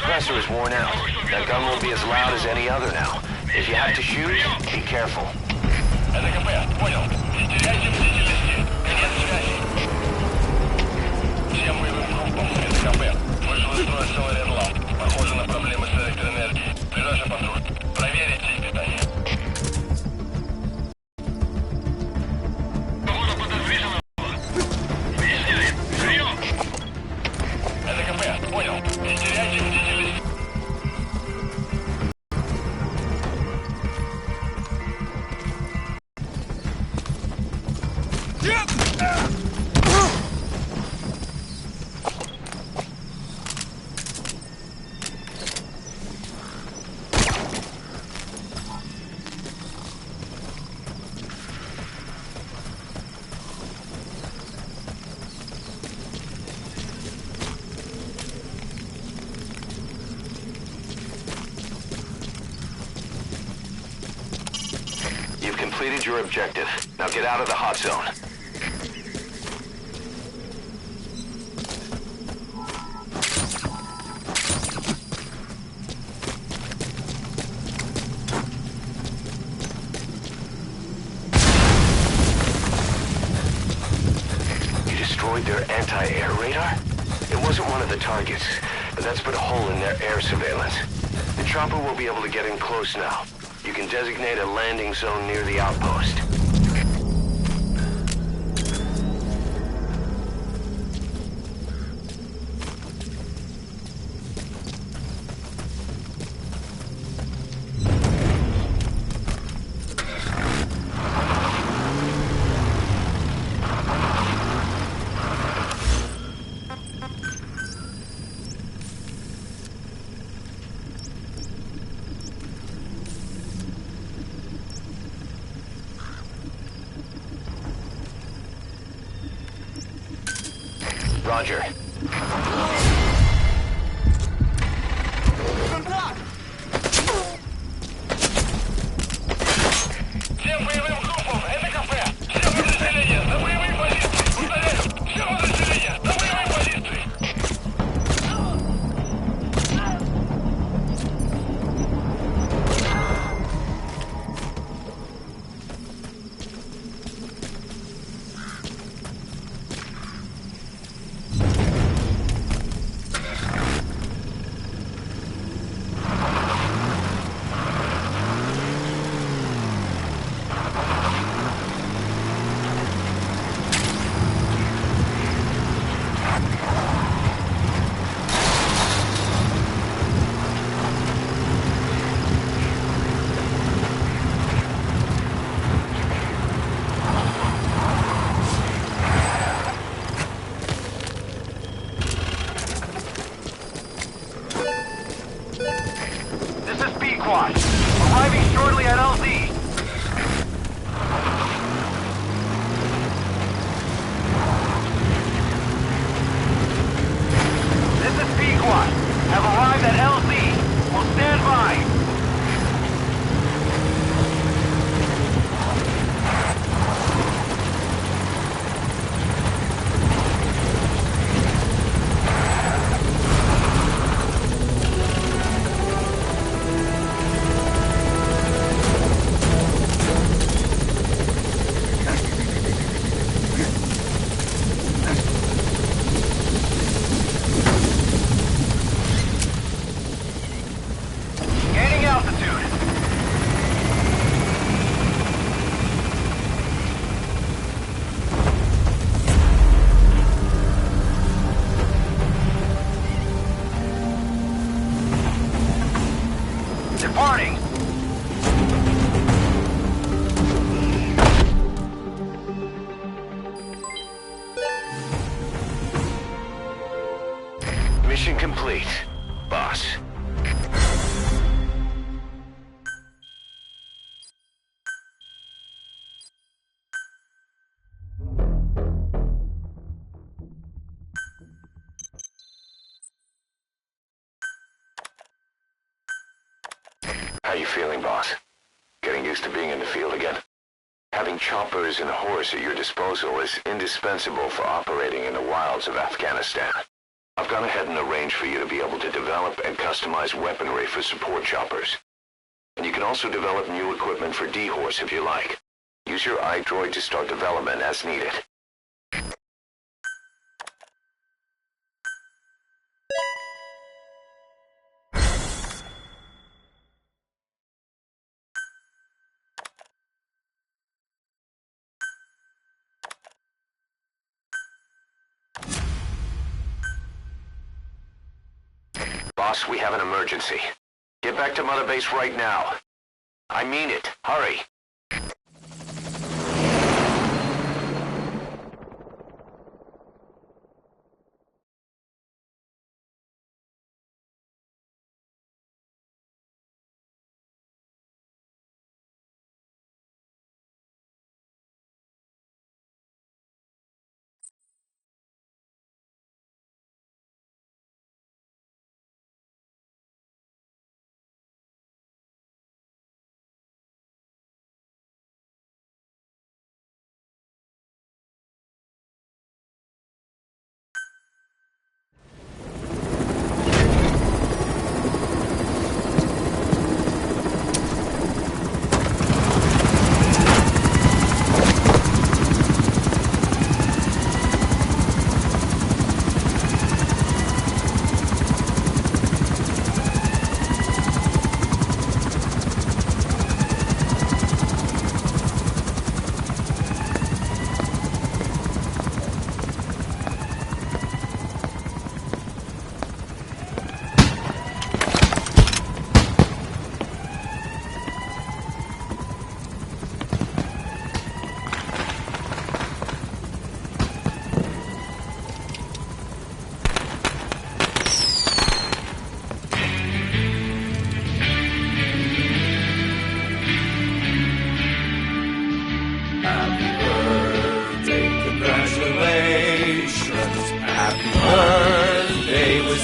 suppressor is worn out. That gun will be as loud as any other now. If you have to shoot, be careful. КП, понял. Не теряйте бдительности. Конец связи. Всем боевым группам, это КП. Вышел из строя целый ряд ламп. Похоже на проблемы с электроэнергией. Ближайший патруль. Проверить сеть питания. Погода подозрительна. Выясняем. Прием. Это КП, понял. Не теряйте бдительность. You've completed your objective. Now get out of the hot zone. You destroyed their anti-air radar? It wasn't one of the targets, but that's put a hole in their air surveillance. The chopper will be able to get in close now. You can designate a landing zone near the outpost. Roger. Всем боевым группам, это КП. Все подразделения, на боевые позиции. Повторяю, все подразделения, на боевые позиции. This is B-Quad. Arriving shortly at LZ. This is B-Quad. Have arrived at LZ. Will stand by. Gaining altitude. Departing. Mission complete, boss. How you feeling, boss? Getting used to being in the field again? Having choppers and horse at your disposal is indispensable for operating in the wilds of Afghanistan. I've gone ahead and arranged for you to be able to develop and customize weaponry for support choppers. And you can also develop new equipment for D-Horse if you like. Use your iDroid to start development as needed. Boss, we have an emergency. Get back to Mother Base right now. I mean it. Hurry.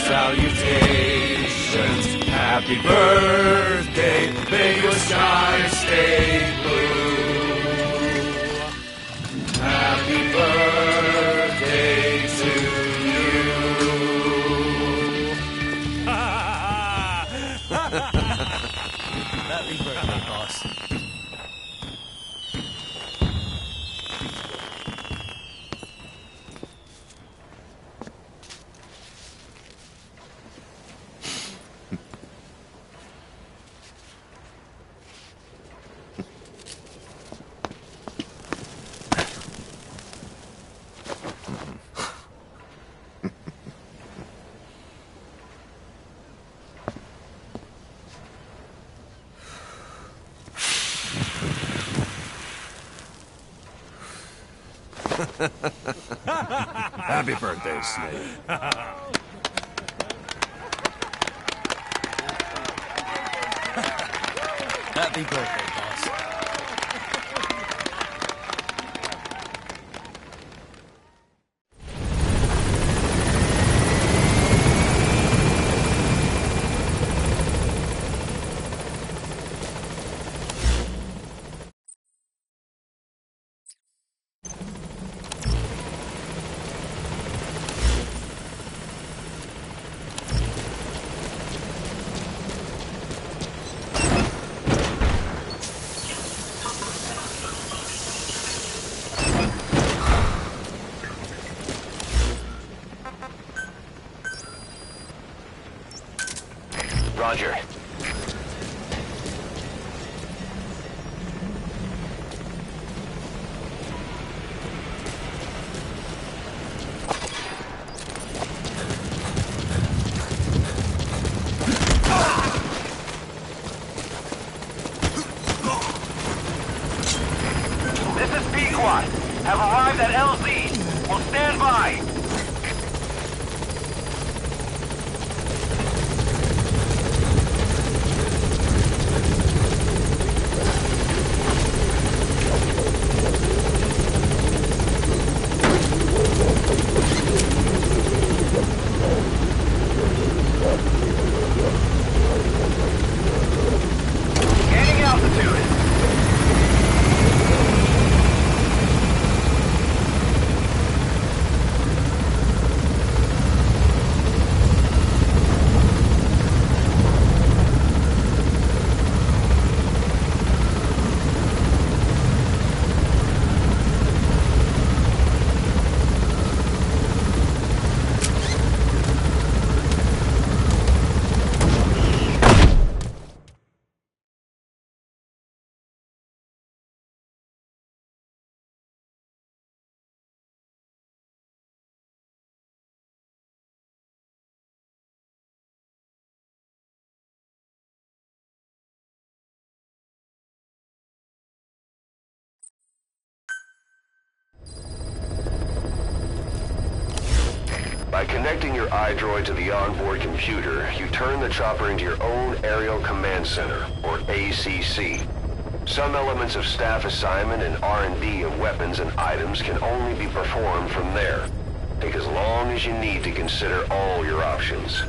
Salutations, happy birthday, may your skies stay blue. Happy birthday to you. Happy birthday, boss. Happy birthday, Snake. Happy birthday, boss. Roger. This is P-Quad. Have arrived at LZ. Will stand by. Gaining altitude. By connecting your iDroid to the onboard computer, you turn the chopper into your own Aerial Command Center, or ACC. Some elements of staff assignment and R&D of weapons and items can only be performed from there. Take as long as you need to consider all your options.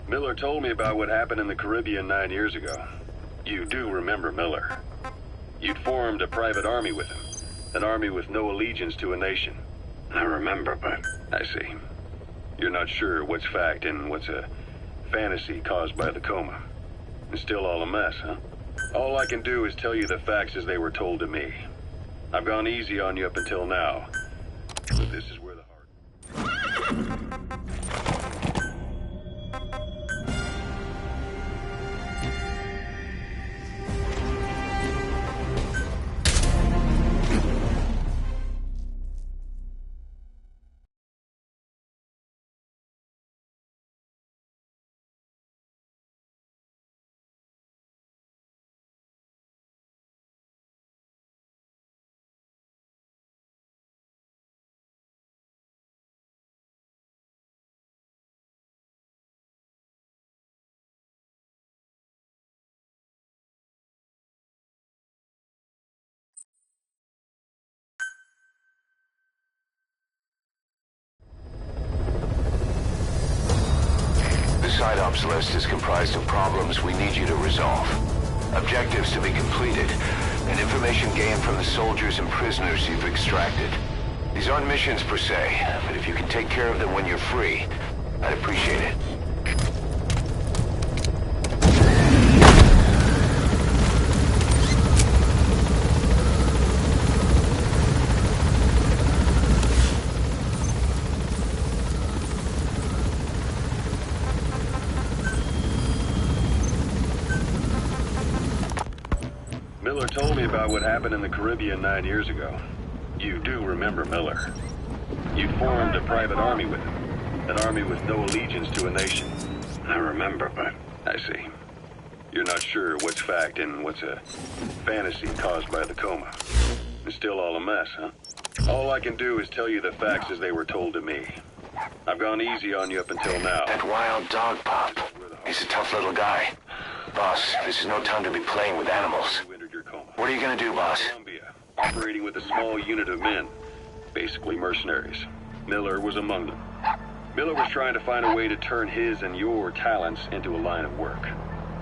Miller told me about what happened in the Caribbean 9 years ago. You do remember Miller. You'd formed a private army with him. An army with no allegiance to a nation. I remember, but... I see. You're not sure what's fact and what's a fantasy caused by the coma. It's still all a mess, huh? All I can do is tell you the facts as they were told to me. I've gone easy on you up until now. But this is where the heart... The side ops list is comprised of problems we need you to resolve, objectives to be completed, and information gained from the soldiers and prisoners you've extracted. These aren't missions per se, but if you can take care of them when you're free, I'd appreciate it. Miller told me about what happened in the Caribbean 9 years ago. You do remember Miller. You'd formed a private army with him. An army with no allegiance to a nation. I remember, but... I see. You're not sure what's fact and what's a fantasy caused by the coma. It's still all a mess, huh? All I can do is tell you the facts as they were told to me. I've gone easy on you up until now. That wild dog pup. He's a tough little guy. Boss, this is no time to be playing with animals. What are you gonna do, boss? Colombia, operating with a small unit of men. Basically mercenaries. Miller was among them. Miller was trying to find a way to turn his and your talents into a line of work.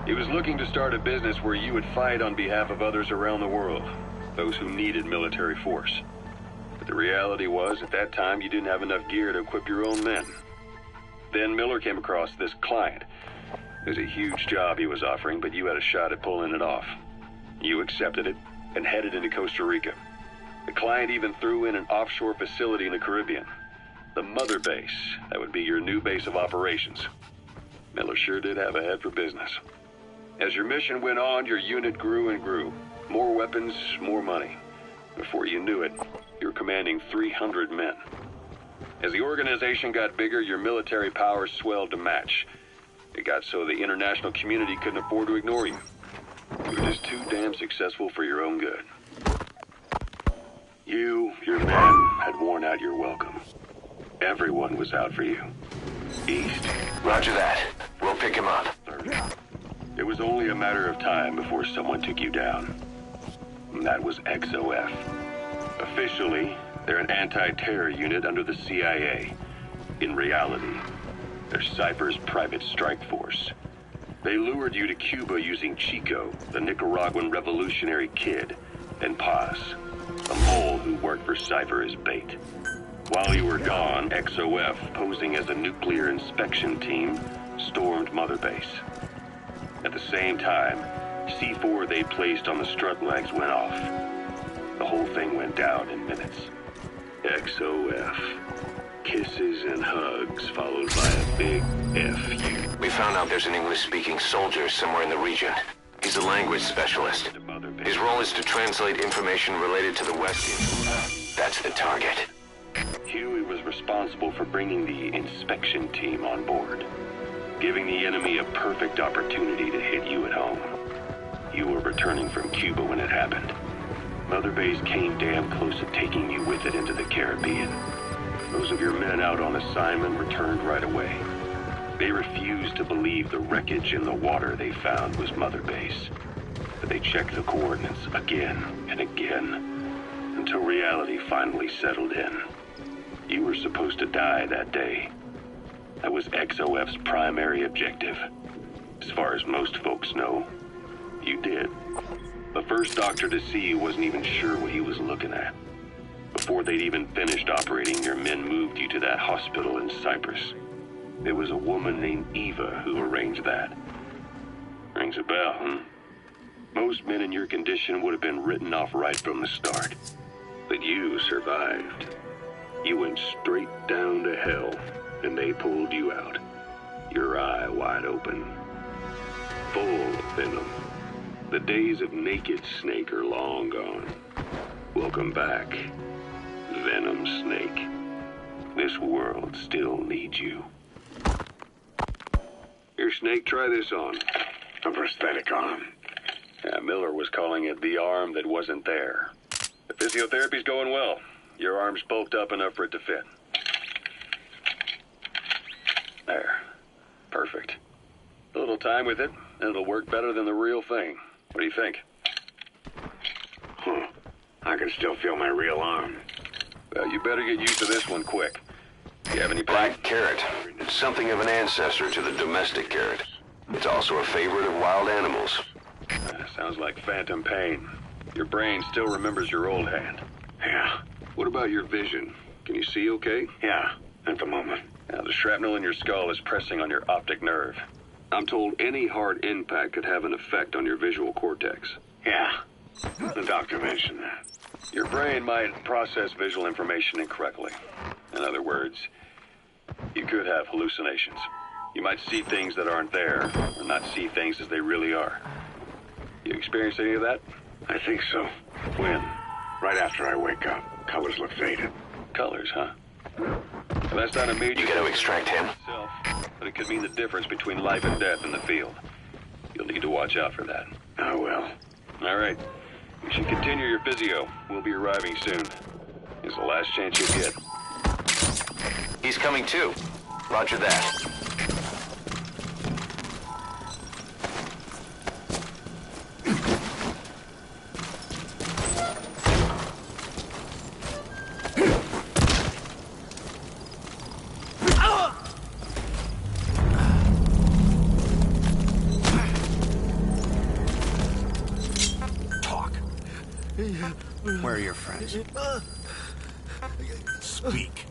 He was looking to start a business where you would fight on behalf of others around the world, those who needed military force. But the reality was, at that time, you didn't have enough gear to equip your own men. Then Miller came across this client. It was a huge job he was offering, but you had a shot at pulling it off. You accepted it and headed into Costa Rica. The client even threw in an offshore facility in the Caribbean. The mother base, that would be your new base of operations. Miller sure did have a head for business. As your mission went on, your unit grew and grew. More weapons, more money. Before you knew it, you were commanding 300 men. As the organization got bigger, your military powers swelled to match. It got so the international community couldn't afford to ignore you. You were just too damn successful for your own good. You, your men, had worn out your welcome. Everyone was out for you. East. Roger that. We'll pick him up. It was only a matter of time before someone took you down. And that was XOF. Officially, they're an anti-terror unit under the CIA. In reality, they're Cypher's private strike force. They lured you to Cuba using Chico, the Nicaraguan revolutionary kid, and Paz, a mole who worked for Cypher as bait. While you were gone, XOF, posing as a nuclear inspection team, stormed Mother Base. At the same time, C4 they placed on the strut legs went off. The whole thing went down in minutes. XOF. Kisses and hugs, followed by a big F you. We found out there's an English-speaking soldier somewhere in the region. He's a language specialist. His role is to translate information related to the West. That's the target. Huey was responsible for bringing the inspection team on board, giving the enemy a perfect opportunity to hit you at home. You were returning from Cuba when it happened. Mother Base came damn close to taking you with it into the Caribbean. Those of your men out on assignment returned right away. They refused to believe the wreckage in the water they found was Mother Base. But they checked the coordinates again and again, until reality finally settled in. You were supposed to die that day. That was XOF's primary objective. As far as most folks know, you did. The first doctor to see you wasn't even sure what he was looking at. Before they'd even finished operating, your men moved you to that hospital in Cyprus. There was a woman named Eva who arranged that. Rings a bell, huh? Most men in your condition would have been written off right from the start. But you survived. You went straight down to hell, and they pulled you out. Your eye wide open. Full of venom. The days of naked Snake are long gone. Welcome back, Venom Snake. This world still needs you. Here, Snake, try this on. A prosthetic arm. Yeah, Miller was calling it the arm that wasn't there. The physiotherapy's going well. Your arm's bulked up enough for it to fit. There. Perfect. A little time with it, and it'll work better than the real thing. What do you think? Huh. I can still feel my real arm. Well, you better get used to this one quick. You have any Black carrot. It's something of an ancestor to the domestic carrot. It's also a favorite of wild animals. Sounds like phantom pain. Your brain still remembers your old hand. Yeah. What about your vision? Can you see okay? Yeah, at the moment. Now, the shrapnel in your skull is pressing on your optic nerve. I'm told any hard impact could have an effect on your visual cortex. Yeah, the doctor mentioned that. Your brain might process visual information incorrectly. In other words, you could have hallucinations. You might see things that aren't there, or not see things as they really are. You experience any of that? I think so. When? Right after I wake up. Colors look faded. Colors, huh? Well, that's not a major... You gotta extract him? Itself, but it could mean the difference between life and death in the field. You'll need to watch out for that. I will. All right. You should continue your physio. We'll be arriving soon. It's the last chance you'll get. He's coming too. Roger that. Where are your friends? Speak.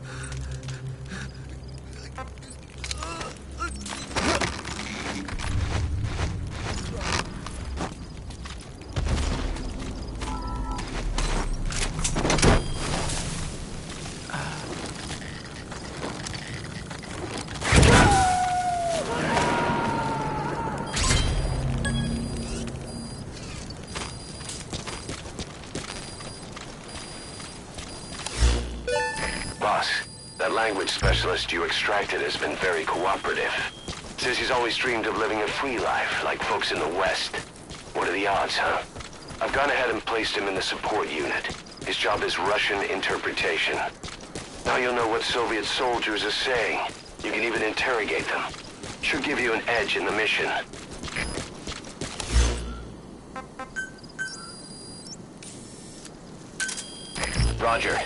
That language specialist you extracted has been very cooperative. Says he's always dreamed of living a free life, like folks in the West. What are the odds, huh? I've gone ahead and placed him in the support unit. His job is Russian interpretation. Now you'll know what Soviet soldiers are saying. You can even interrogate them. Should give you an edge in the mission. Roger.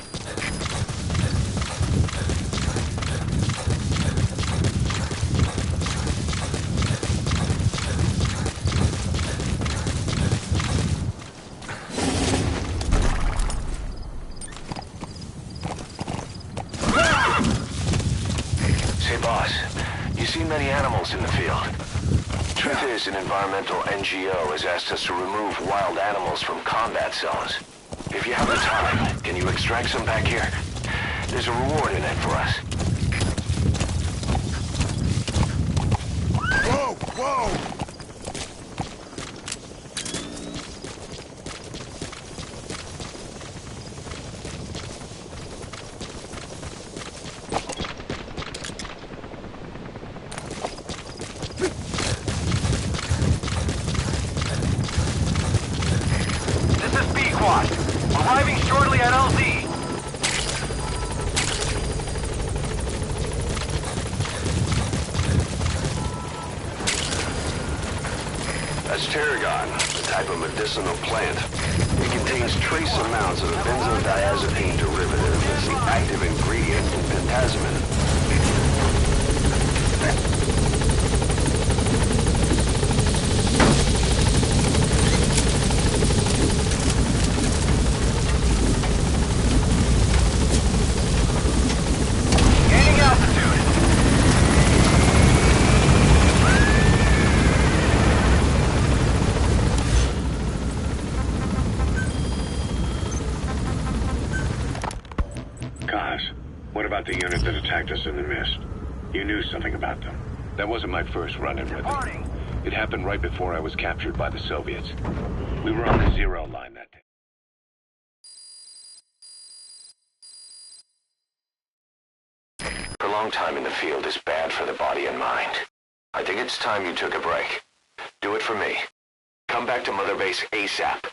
Say, boss, you seen many animals in the field? Truth is, an environmental NGO has asked us to remove wild animals from combat zones. If you have the time, can you extract some back here? There's a reward in it for us. Whoa! Whoa! Arriving shortly at LZ. That's tarragon, a type of medicinal plant. It contains trace amounts of a benzodiazepine derivative that's the active ingredient in pentasmin. The unit that attacked us in the mist. You knew something about them. That wasn't my first run-in with them. It happened right before I was captured by the Soviets. We were on the zero line that day. Prolonged time in the field is bad for the body and mind. I think it's time you took a break. Do it for me. Come back to Mother Base ASAP.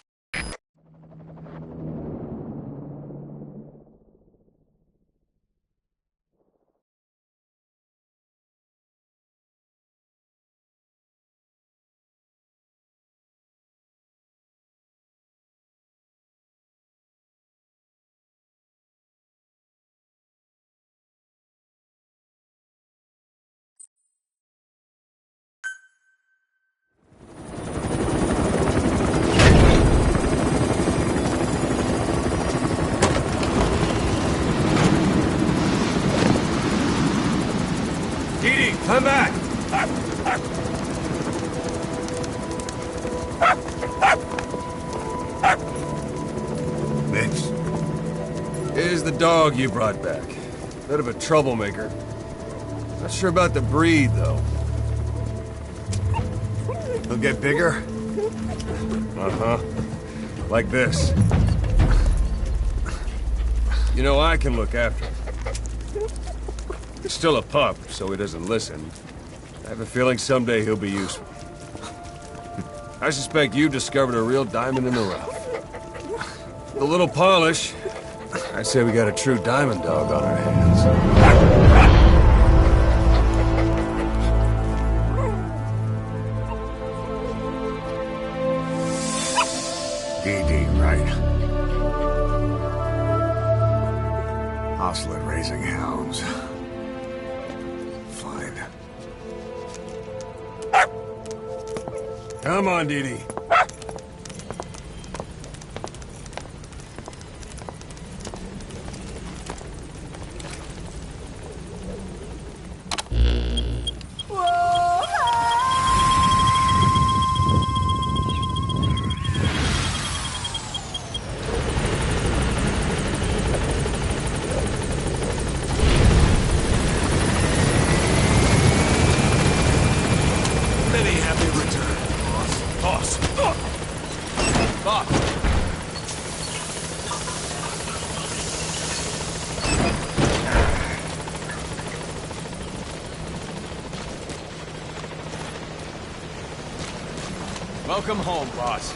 Come back! Mitch. Here's the dog you brought back. Bit of a troublemaker. Not sure about the breed, though. He'll get bigger? Uh-huh. Like this. You know, I can look after him. He's still a pup, so he doesn't listen. I have a feeling someday he'll be useful. I suspect you've discovered a real diamond in the rough. With a little polish, I'd say we got a true diamond dog on our hands. DD, right? Hostile at raising hounds. Fine. Come on, Dee Dee. Welcome home, boss.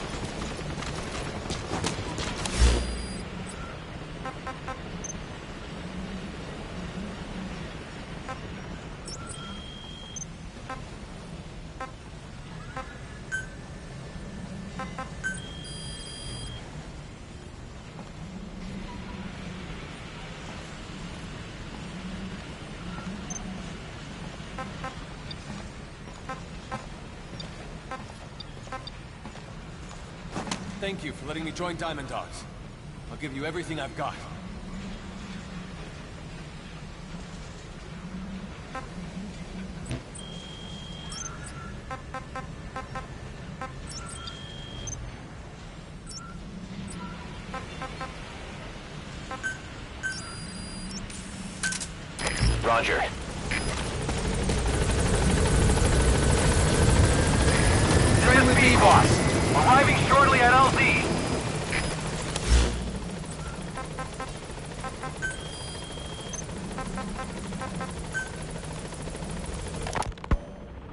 Thank you for letting me join Diamond Dogs. I'll give you everything I've got. Roger. Train with me, boss. Arriving shortly at LZ.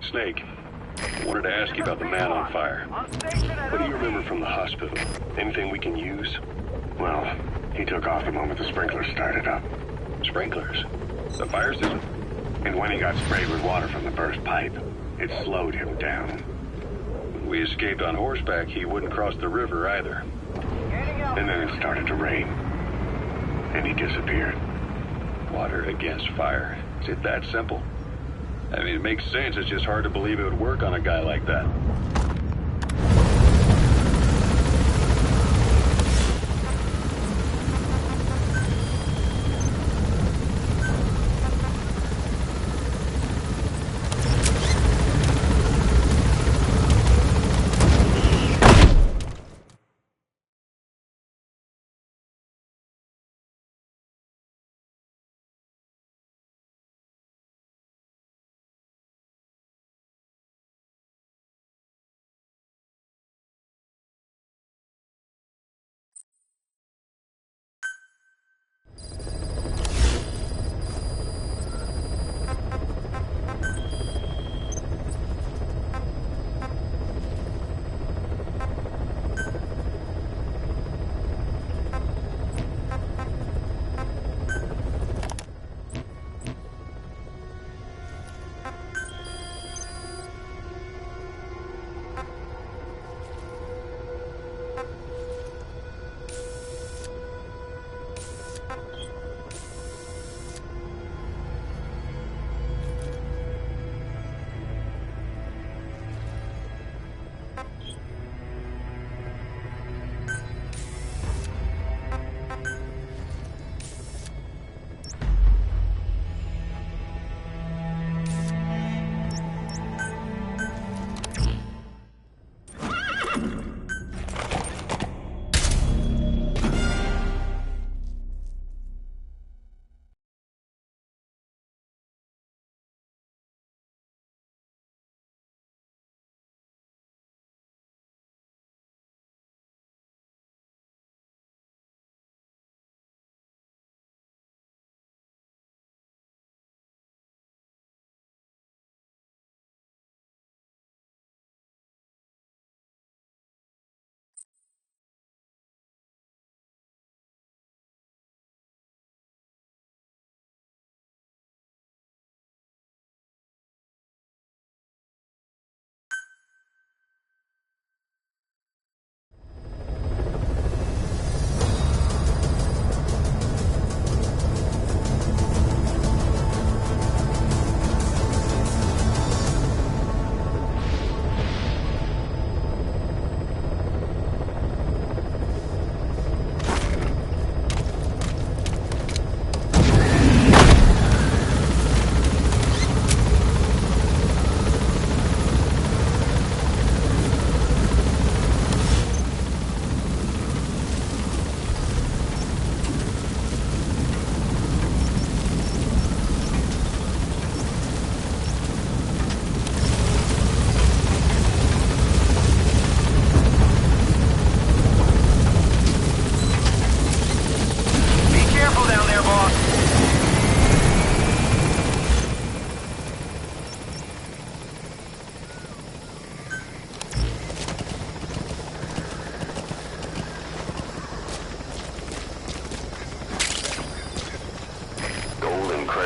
Snake, I wanted to ask you about the man on fire. What do you remember from the hospital? Anything we can use? Well, he took off the moment the sprinklers started up. Sprinklers? The fire system? And when he got sprayed with water from the burst pipe, it slowed him down. When we escaped on horseback, he wouldn't cross the river either. And then it started to rain. And he disappeared. Water against fire. Is it that simple? I mean, it makes sense. It's just hard to believe it would work on a guy like that.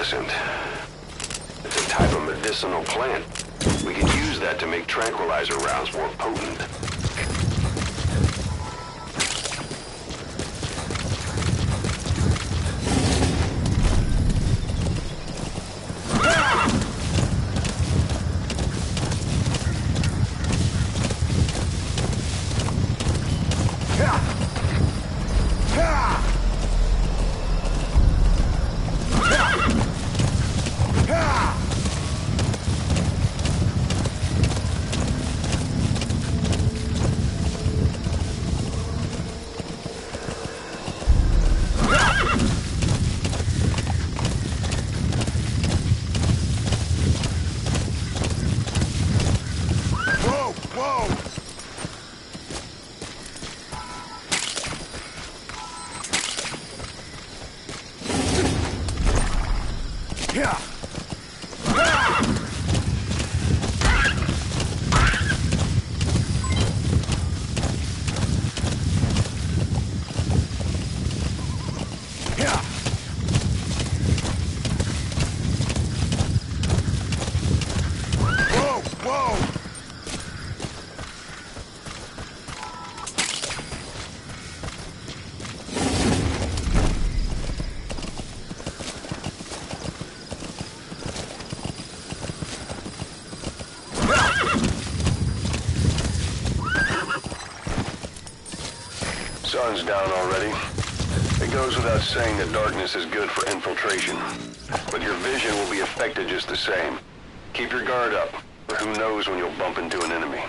Antidepressant. It's a type of medicinal plant. We can use that to make tranquilizer rounds more potent. Sun's down already. It goes without saying that darkness is good for infiltration. But your vision will be affected just the same. Keep your guard up, or who knows when you'll bump into an enemy.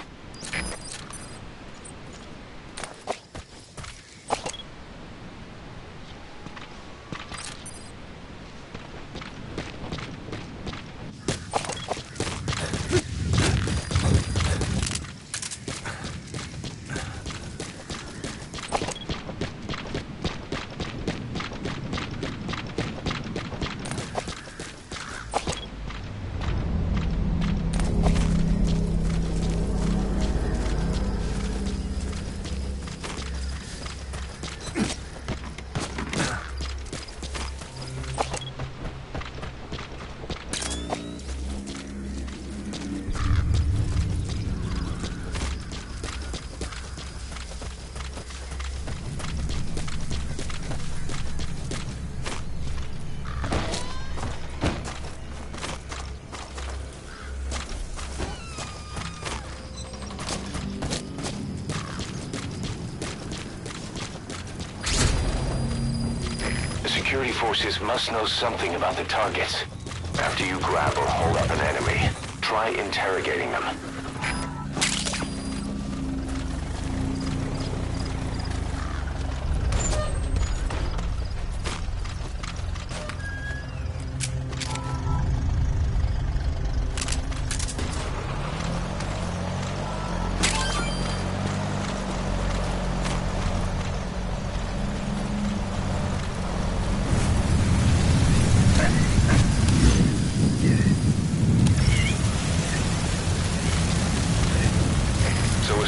Security forces must know something about the targets. After you grab or hold up an enemy, try interrogating them.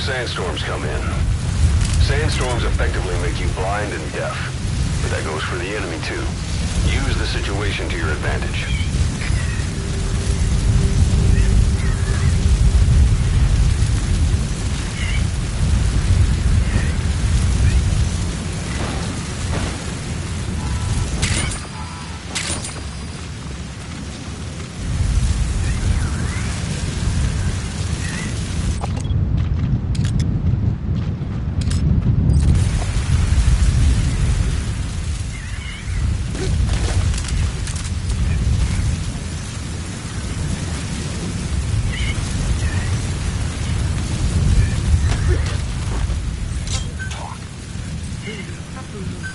Sandstorms come in. Sandstorms effectively make you blind and deaf. But that goes for the enemy too. Use the situation to your advantage.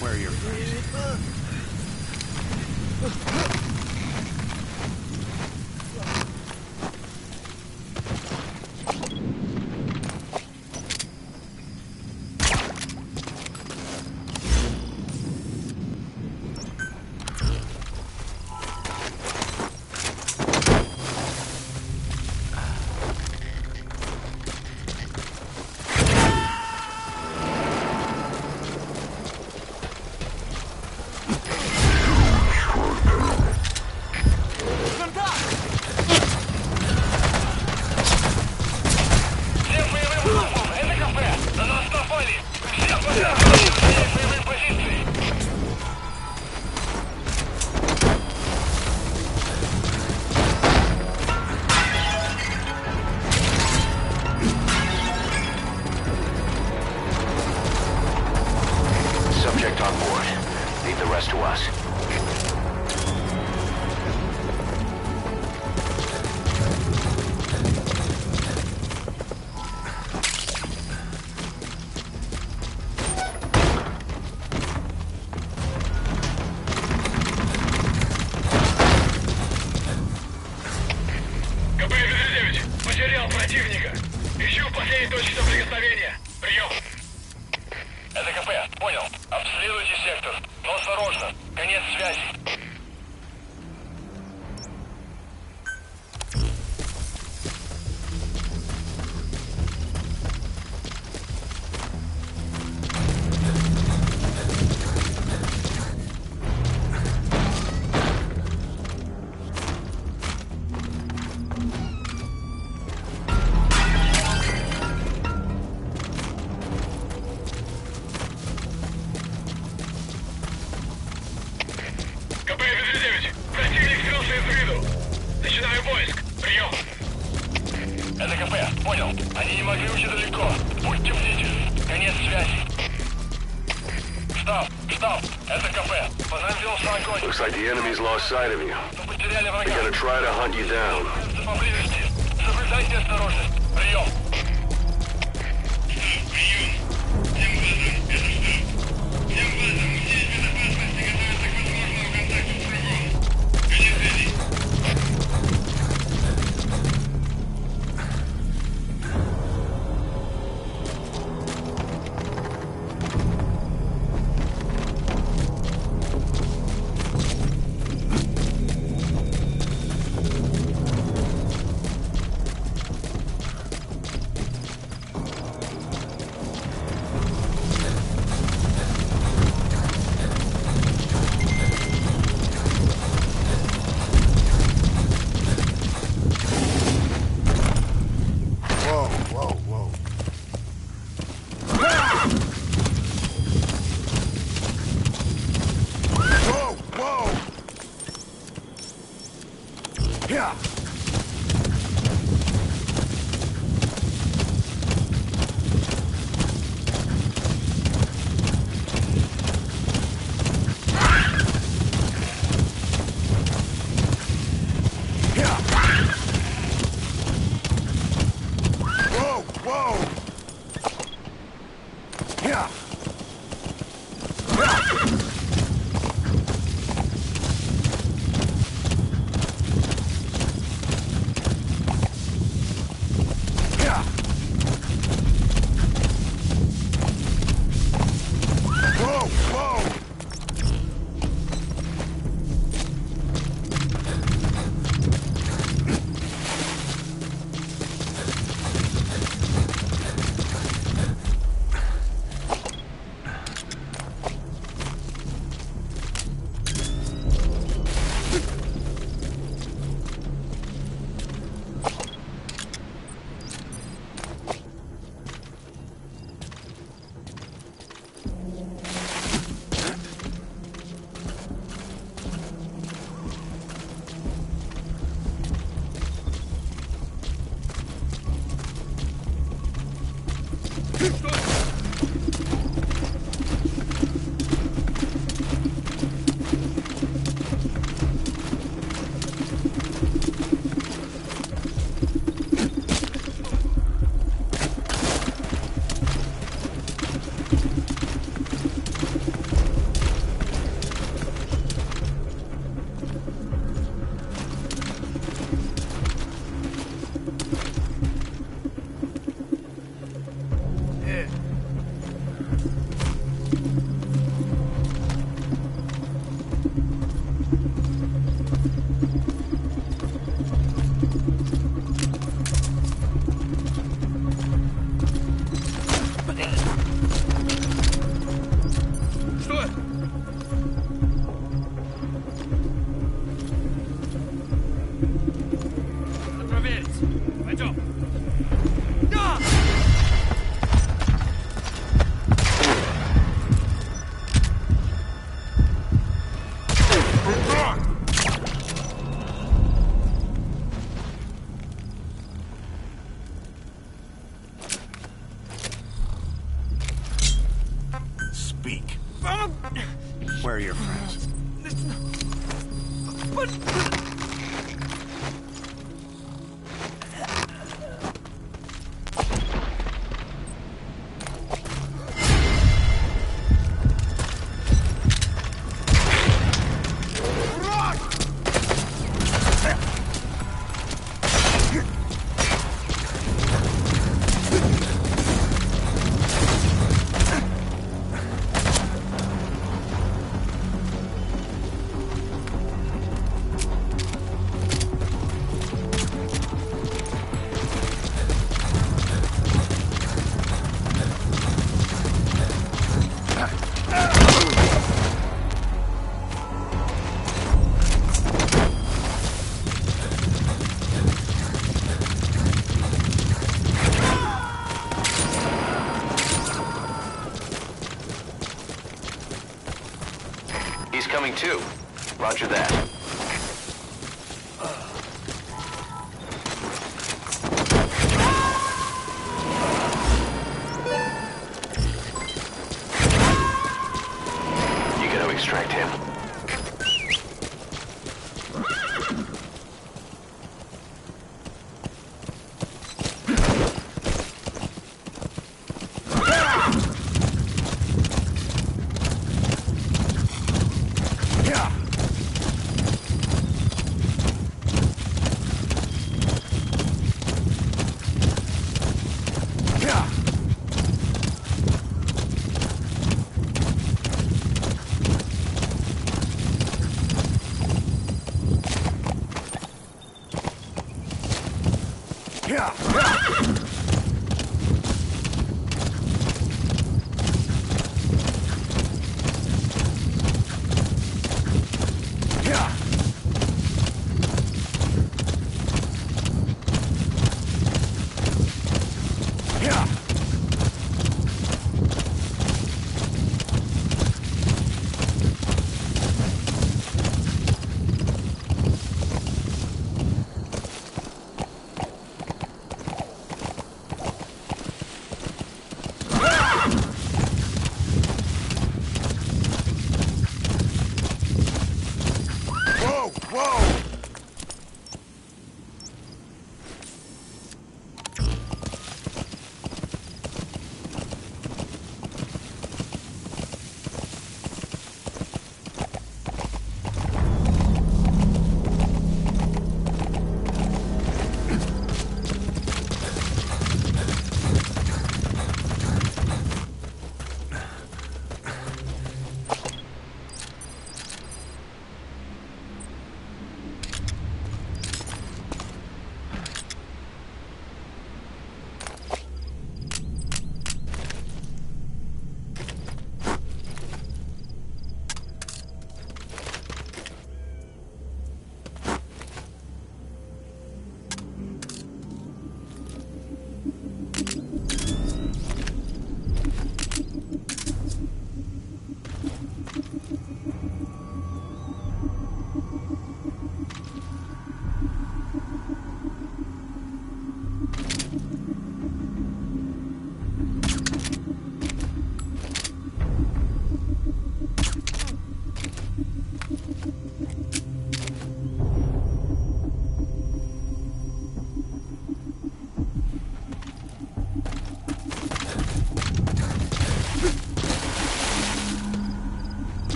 Where are your friends? west to us. КП-59, потерял противника. Ищу последней точки соприкосновения. Прием. Это КП, понял. Обследуйте сектор, но осторожно. Конец связи. КП-59, противник скрылся из виду. Начинаю поиск. Прием. Это КП, понял. Они не могли уйти далеко. Будьте бдительны. Конец связи. Штаб, это КП. По нам велся огонь. Looks like the enemy's lost sight of you. Мы потеряли врага. They're gonna try to hunt you down. Поблизости. Соблюдайте осторожность. Прием. Speak. Where are your friends? He's coming too. Roger that. You gotta extract him.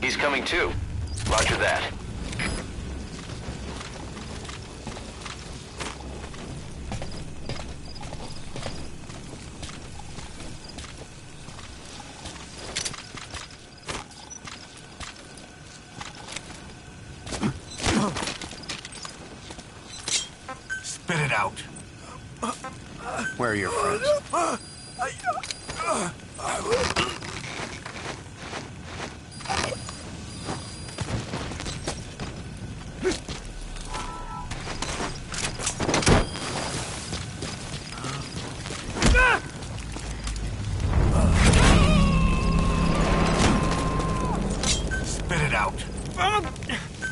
He's coming too. Roger that. Spit it out. Where are your friends? Spit it out.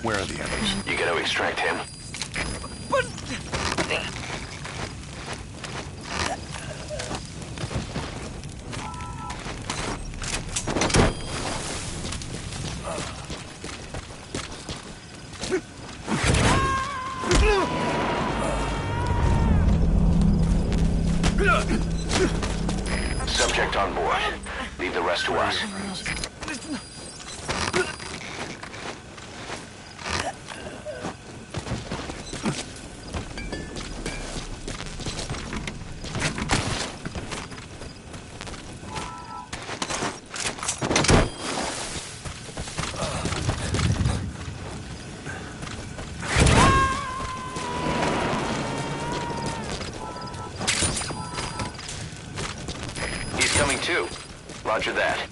Where are the others? You gotta extract him. Subject on board. Leave the rest to us. He's coming too. Roger that.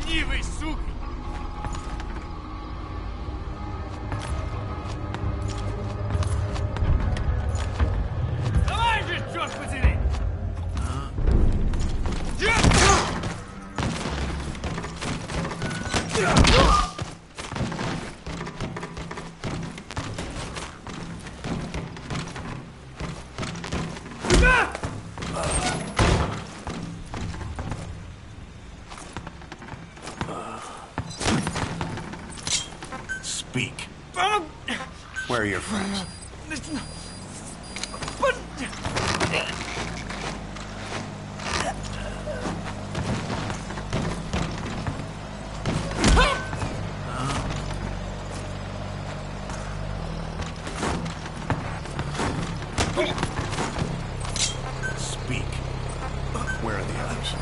Ленивый, сука! Давай же, черт подери! Speak. Where are your friends? Speak. Where are the others?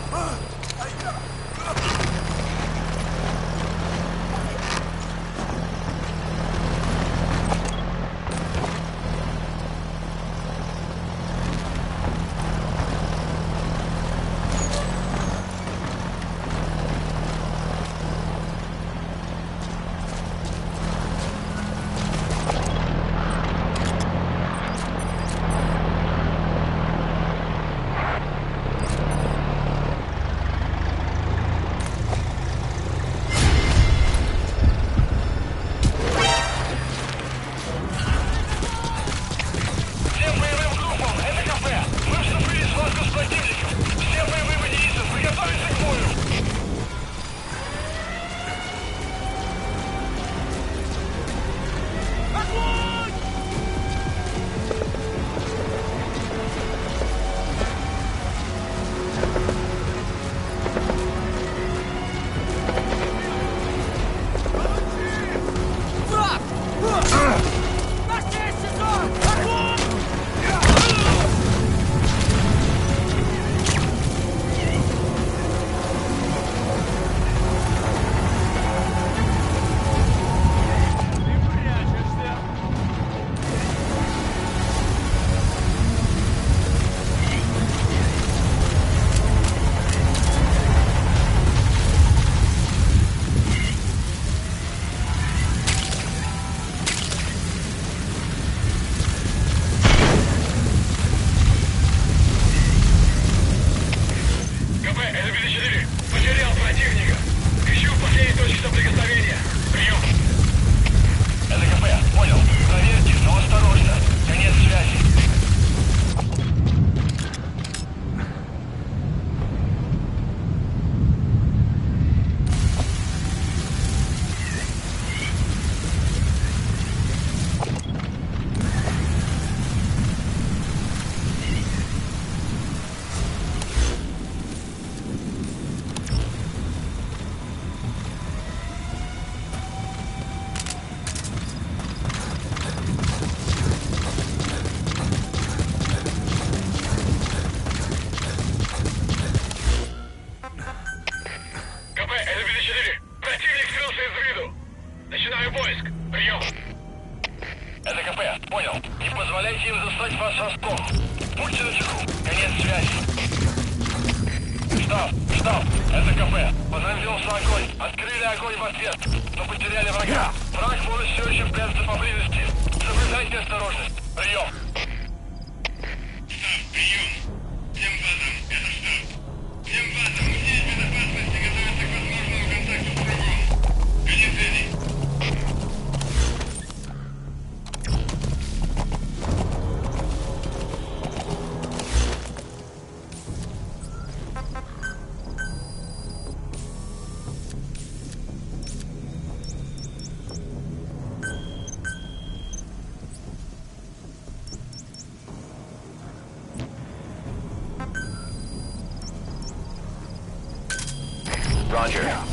Roger.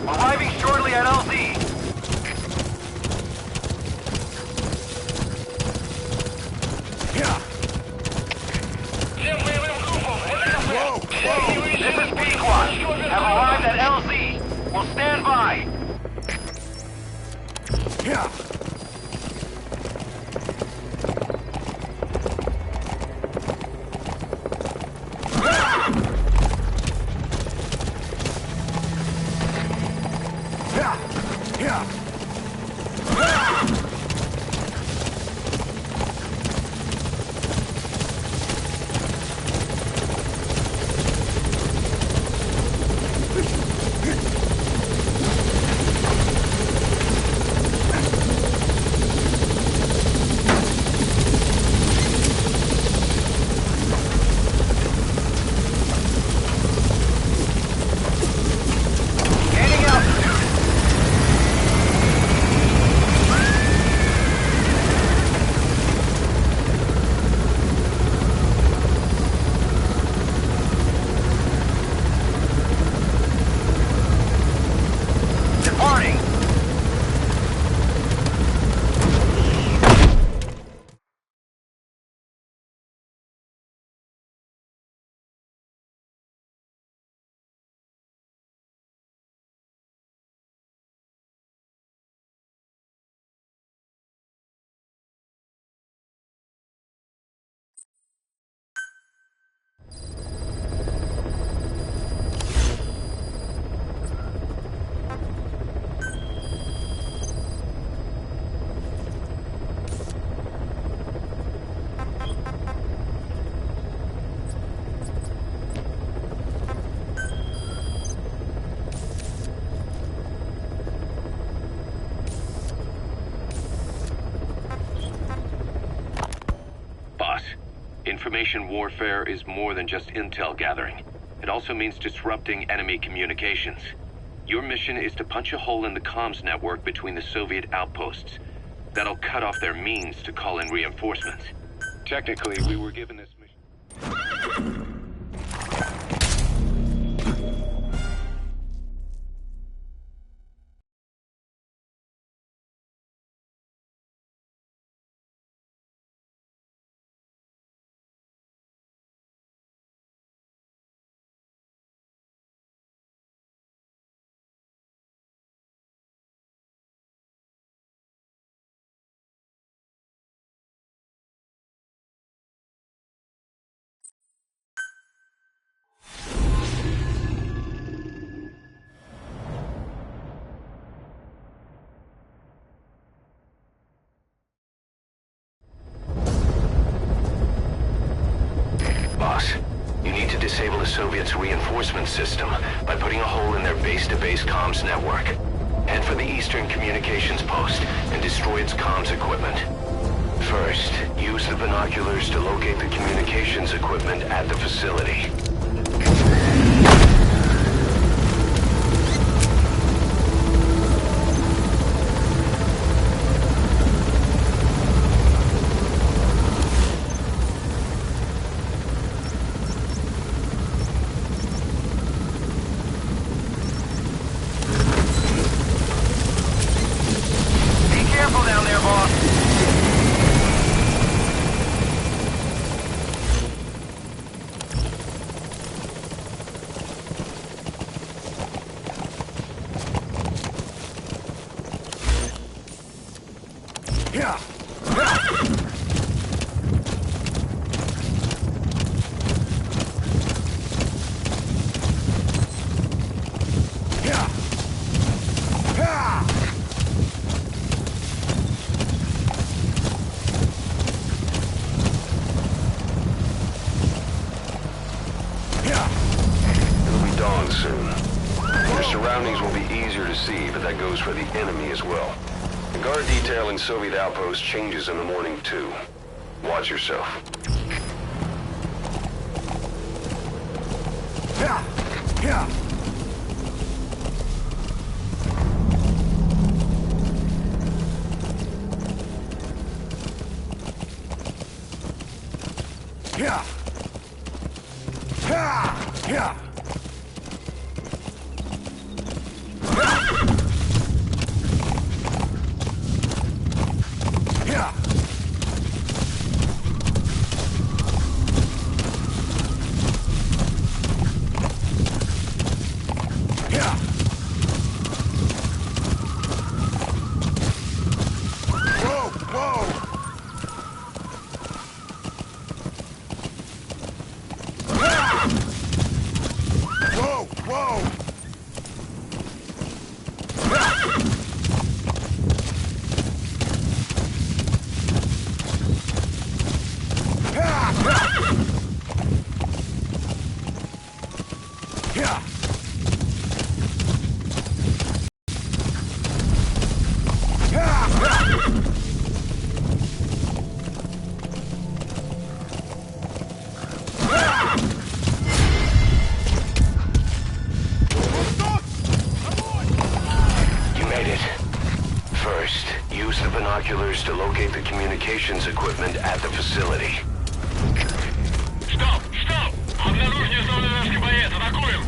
Arriving shortly at LZ. This is P-Quad. Have arrived at LZ. We'll stand by. Information warfare is more than just intel gathering. It also means disrupting enemy communications. Your mission is to punch a hole in the comms network between the Soviet outposts. That'll cut off their means to call in reinforcements. Technically, we were given this mission. You need to disable the Soviets' reinforcement system by putting a hole in their base-to-base comms network. Head for the Eastern Communications Post and destroy its comms equipment. First, use the binoculars to locate the communications equipment at the facility. close soon. Your surroundings will be easier to see, but that goes for the enemy as well. The guard detailing Soviet outposts changes in the morning, too. Watch yourself. Yeah! Yeah! Yeah! Yeah! Yeah! Yeah! Yeah! Whoa! Whoa! Whoa! Whoa! Yeah! You made it. First, use the binoculars to locate the communications equipment at the facility. Стоп! Стоп! Обнаружен вражеский боец! Атакуем!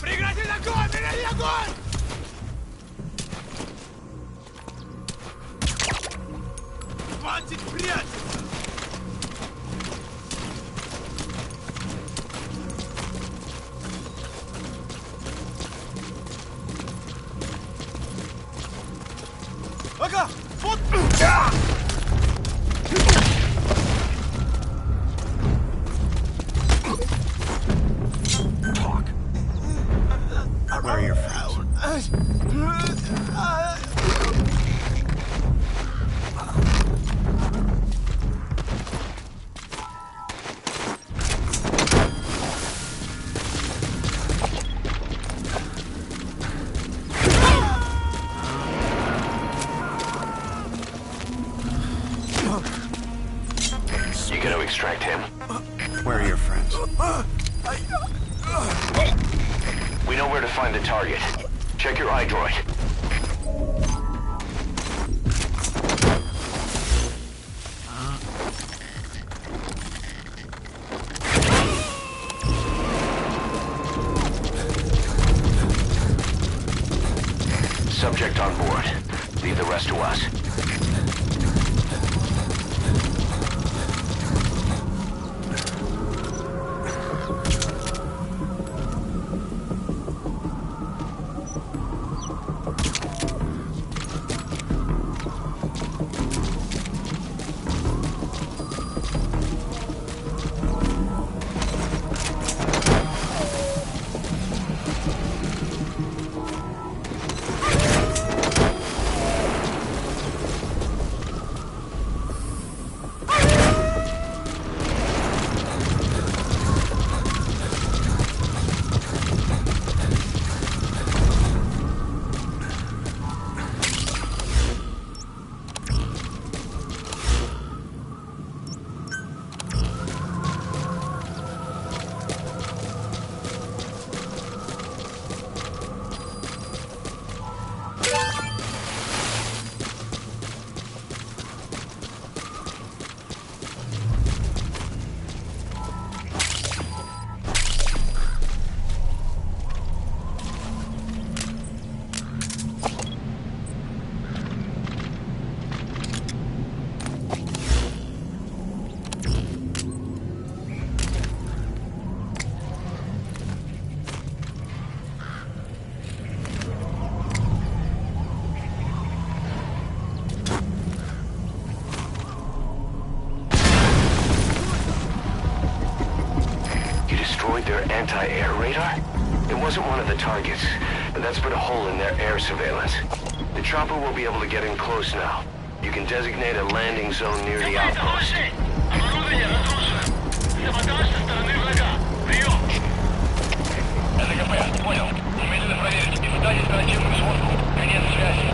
Прекратить огонь! Прекратить огонь! Хватит прятаться! Ага! Вот! Where are your friends? You gotta extract him. Where are your friends? We know where to find the target. Check your iDroid. Subject on board. Leave the rest to us. destroyed their anti-air radar? It wasn't one of the targets, but that's put a hole in their air surveillance. The chopper will be able to get in close now. You can designate a landing zone near the outpost. Оборудование разрушено. Саботаж со стороны врага. Прием! Это КП, понял. Немедленно проверить. Испытать оперативную сводку. Конец связи.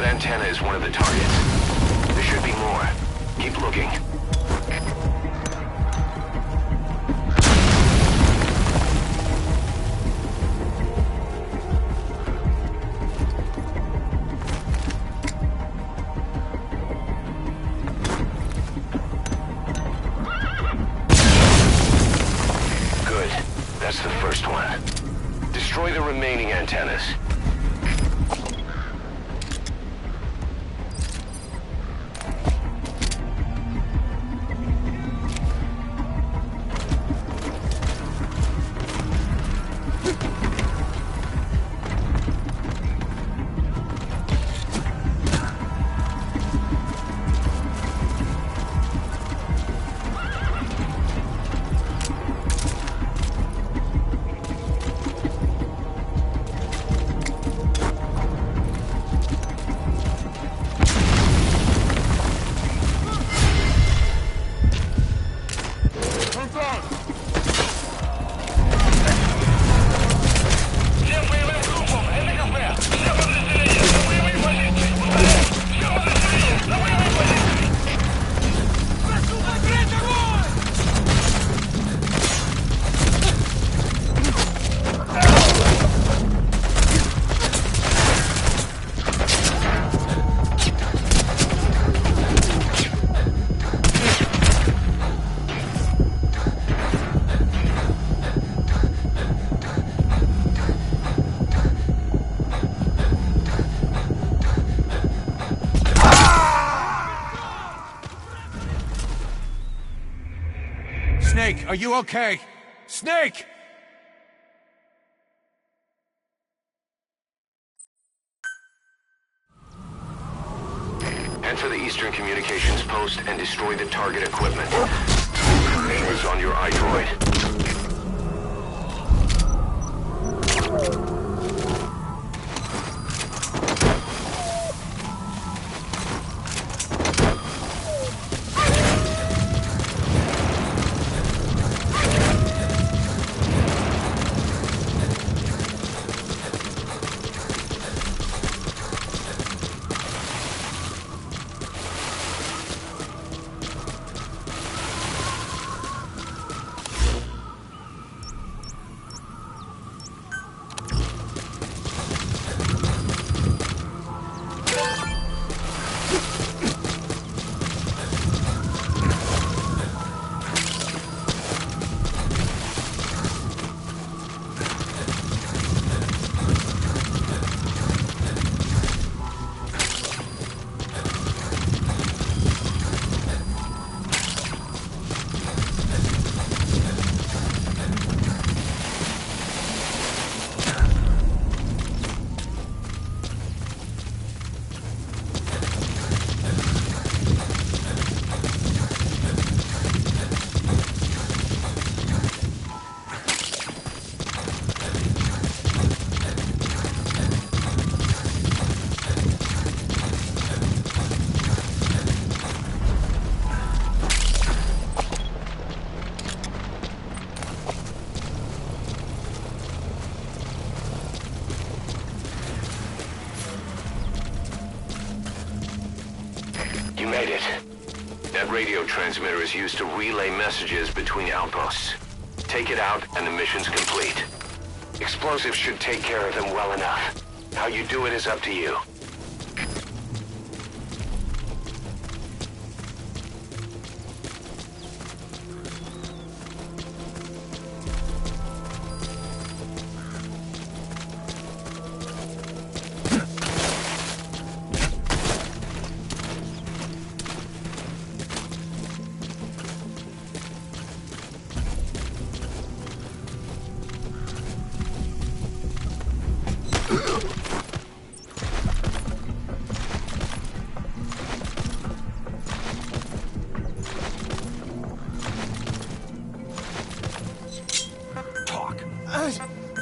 Antenna is one of the targets. There should be more. Keep looking. Good. That's the first one. Destroy the remaining antennas. Snake, are you okay? Snake! Head for the eastern communications post and destroy the target equipment. Aim is on your iDroid. You made it. That radio transmitter is used to relay messages between outposts. Take it out and the mission's complete. Explosives should take care of them well enough. How you do it is up to you.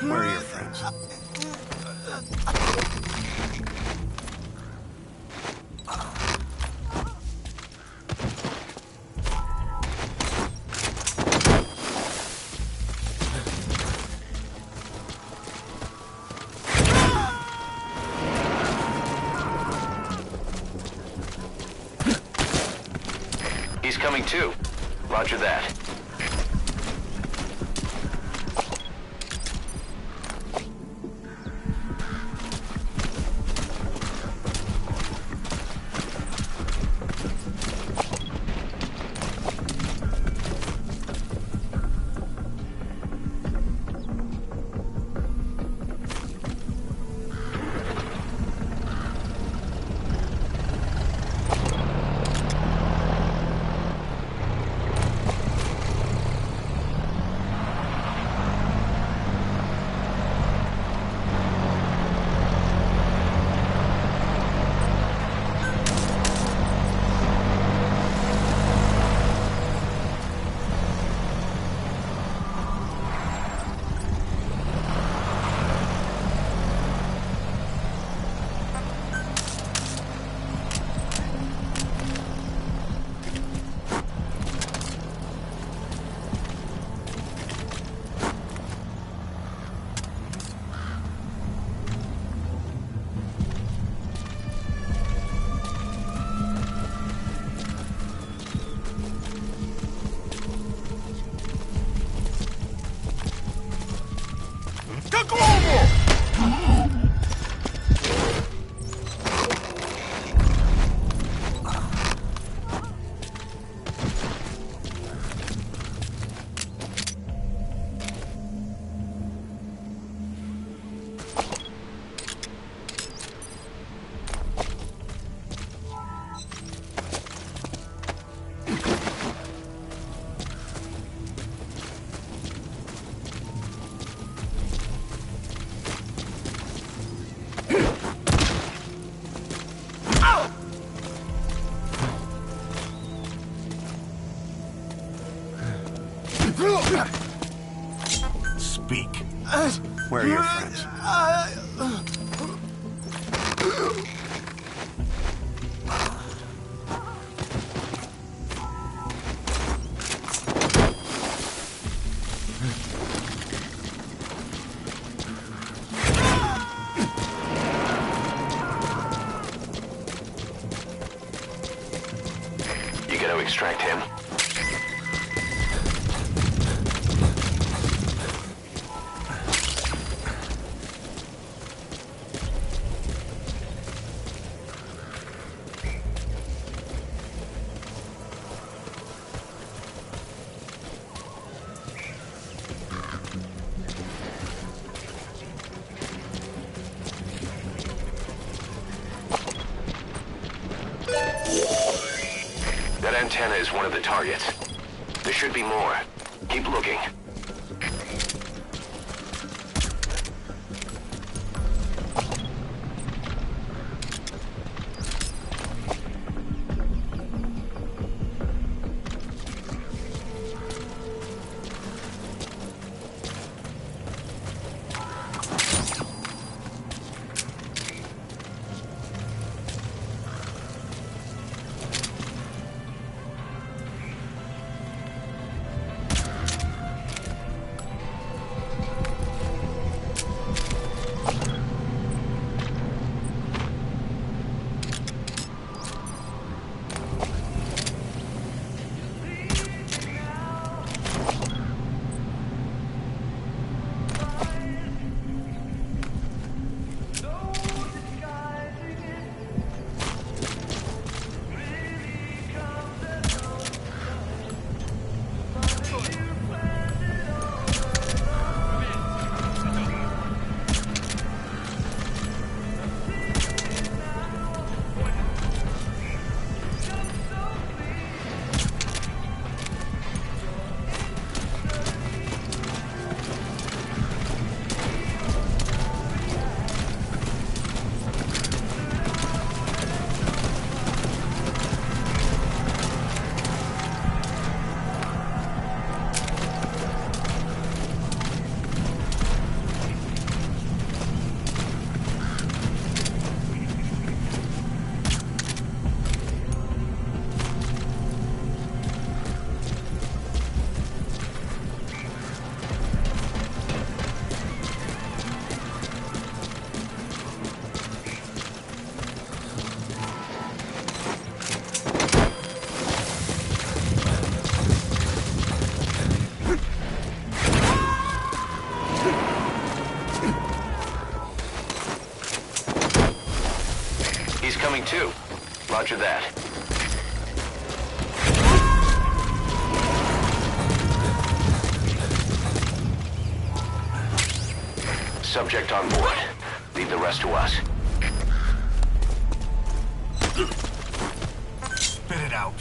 Where are your friends? He's coming too. Roger that. Speak. Where are your friends? You gotta extract him. That antenna is one of the targets. There should be more. Keep looking. Roger that. Subject on board. Leave the rest to us. Spit it out.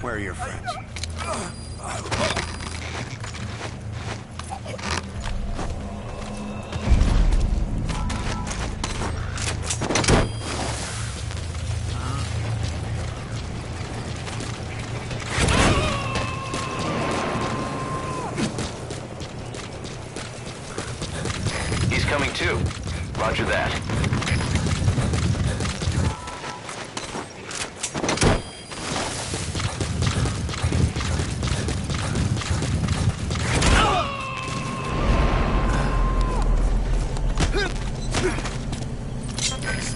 Where are your friends? He's coming too. Roger that.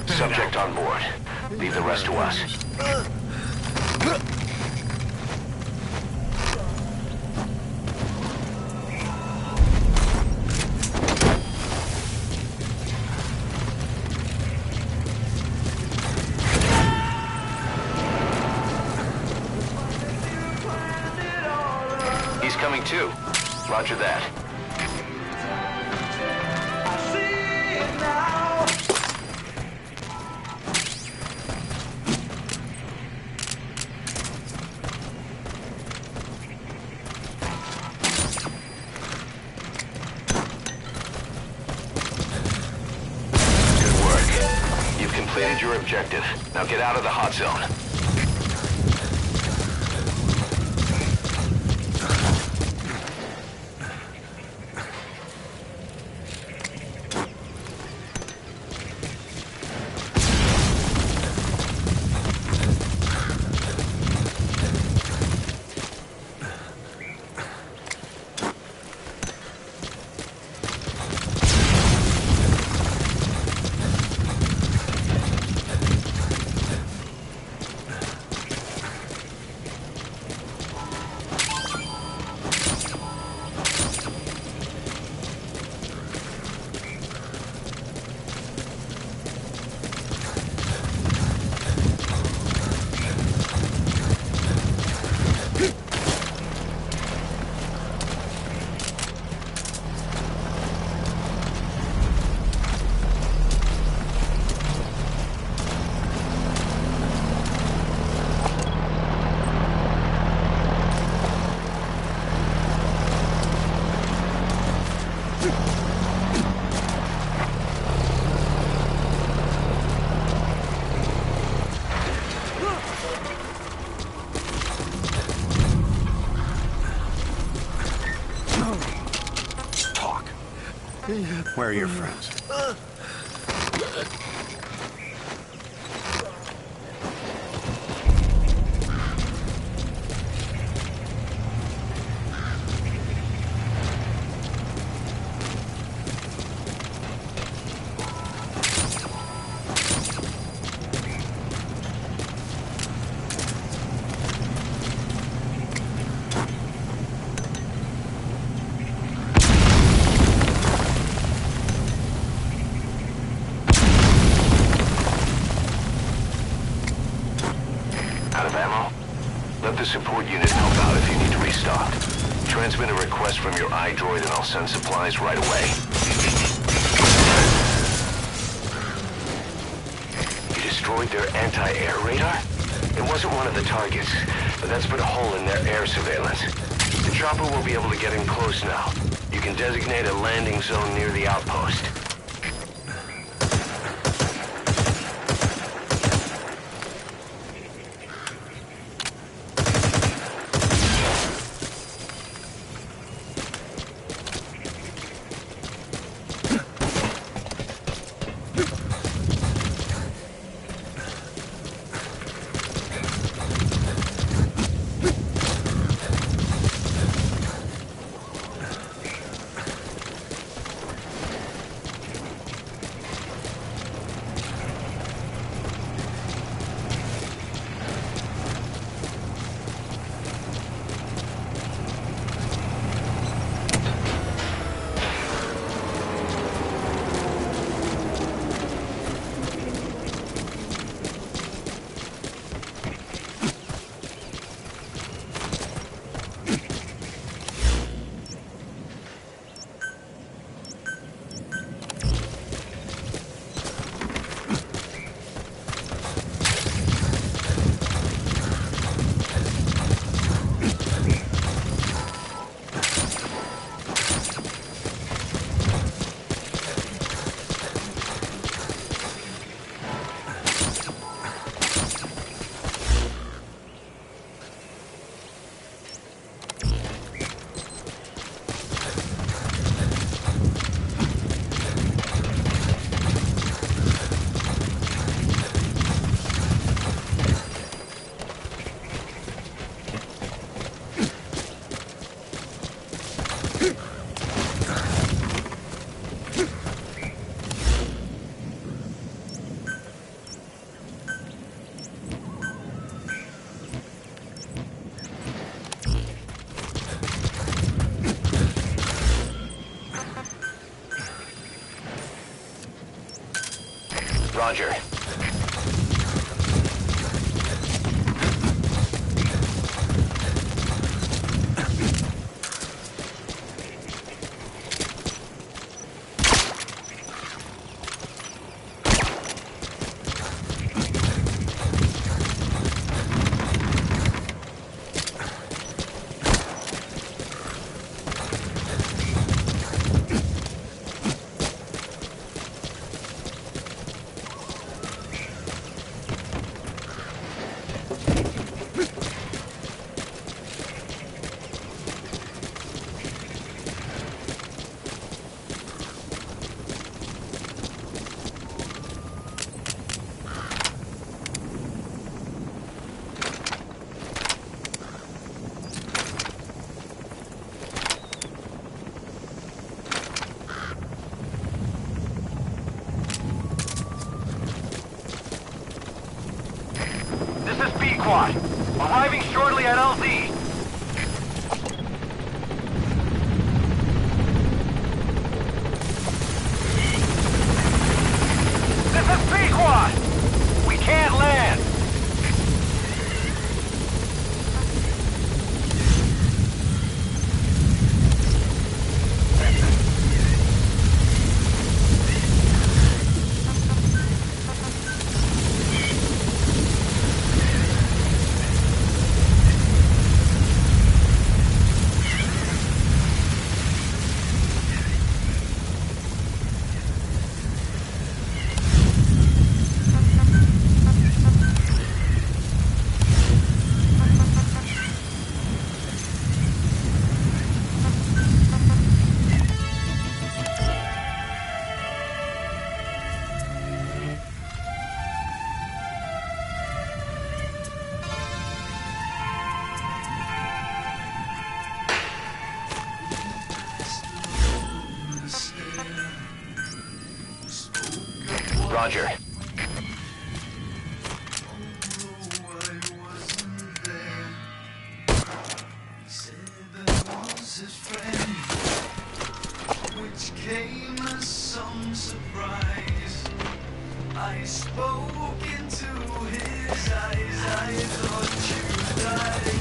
Subject on board. Leave the rest to us. He's coming too. Roger that. Good work. You've completed your objective. Now get out of the hot zone. Where are your friends? Out of ammo? Let the support unit help out if you need to restock. Transmit a request from your iDroid and I'll send supplies right away. You destroyed their anti-air radar? It wasn't one of the targets, but that's put a hole in their air surveillance. The chopper will be able to get in close now. You can designate a landing zone near the outpost. Roger. Arriving shortly at LZ. This is P-Quad! We can't land! Roger. Which came as some surprise. I spoke into his eyes. I thought you died.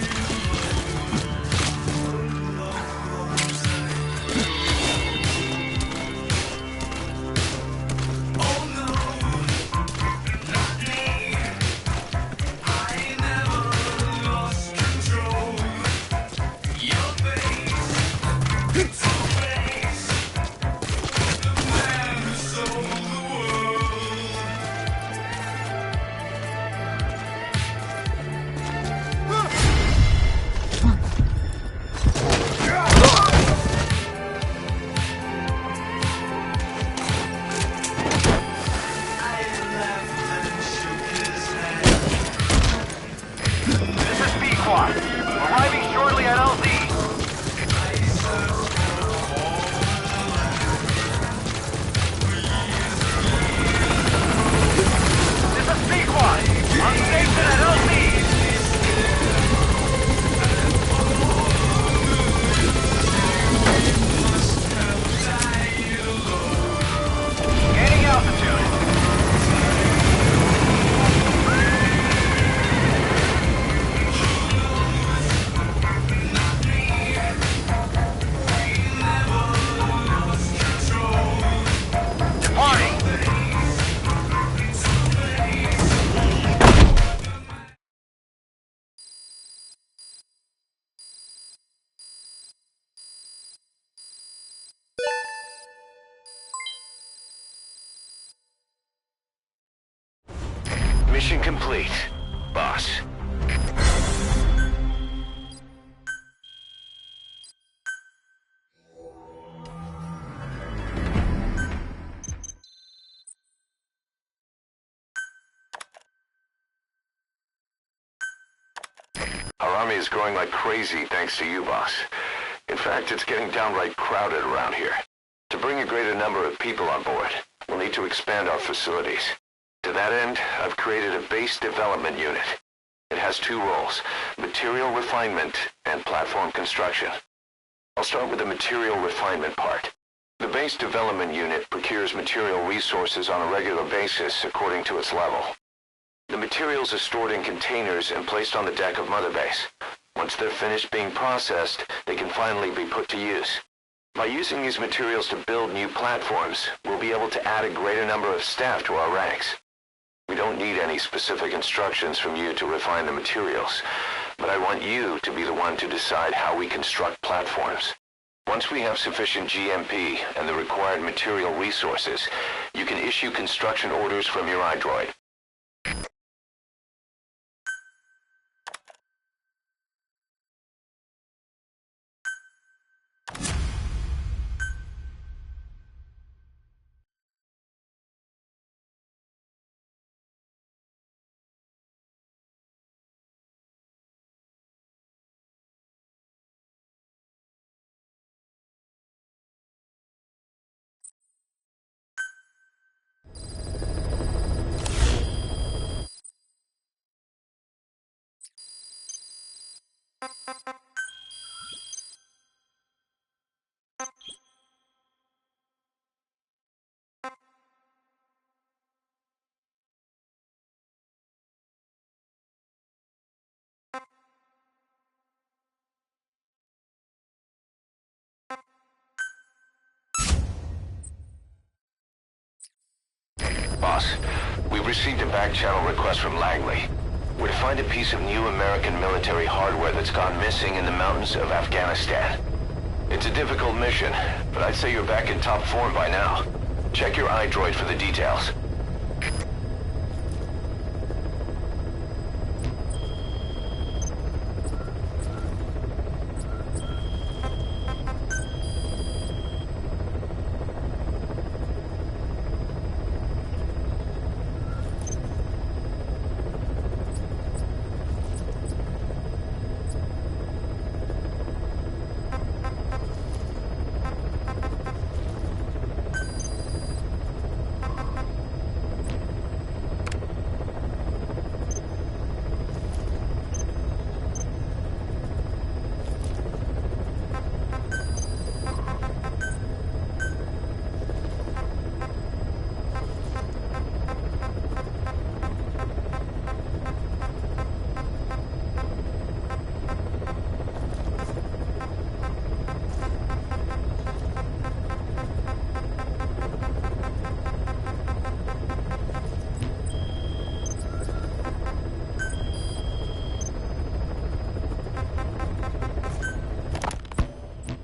Arriving shortly at LZ. This is P-Quad. On station at LZ. Gaining altitude. Mission complete, boss. Our army is growing like crazy thanks to you, boss. In fact, it's getting downright crowded around here. To bring a greater number of people on board, we'll need to expand our facilities. To that end, I've created a base development unit. It has two roles, material refinement and platform construction. I'll start with the material refinement part. The base development unit procures material resources on a regular basis according to its level. The materials are stored in containers and placed on the deck of Mother Base. Once they're finished being processed, they can finally be put to use. By using these materials to build new platforms, we'll be able to add a greater number of staff to our ranks. We don't need any specific instructions from you to refine the materials, but I want you to be the one to decide how we construct platforms. Once we have sufficient GMP and the required material resources, you can issue construction orders from your iDroid. Boss, we've received a back-channel request from Langley. We're to find a piece of new American military hardware that's gone missing in the mountains of Afghanistan. It's a difficult mission, but I'd say you're back in top form by now. Check your iDroid for the details.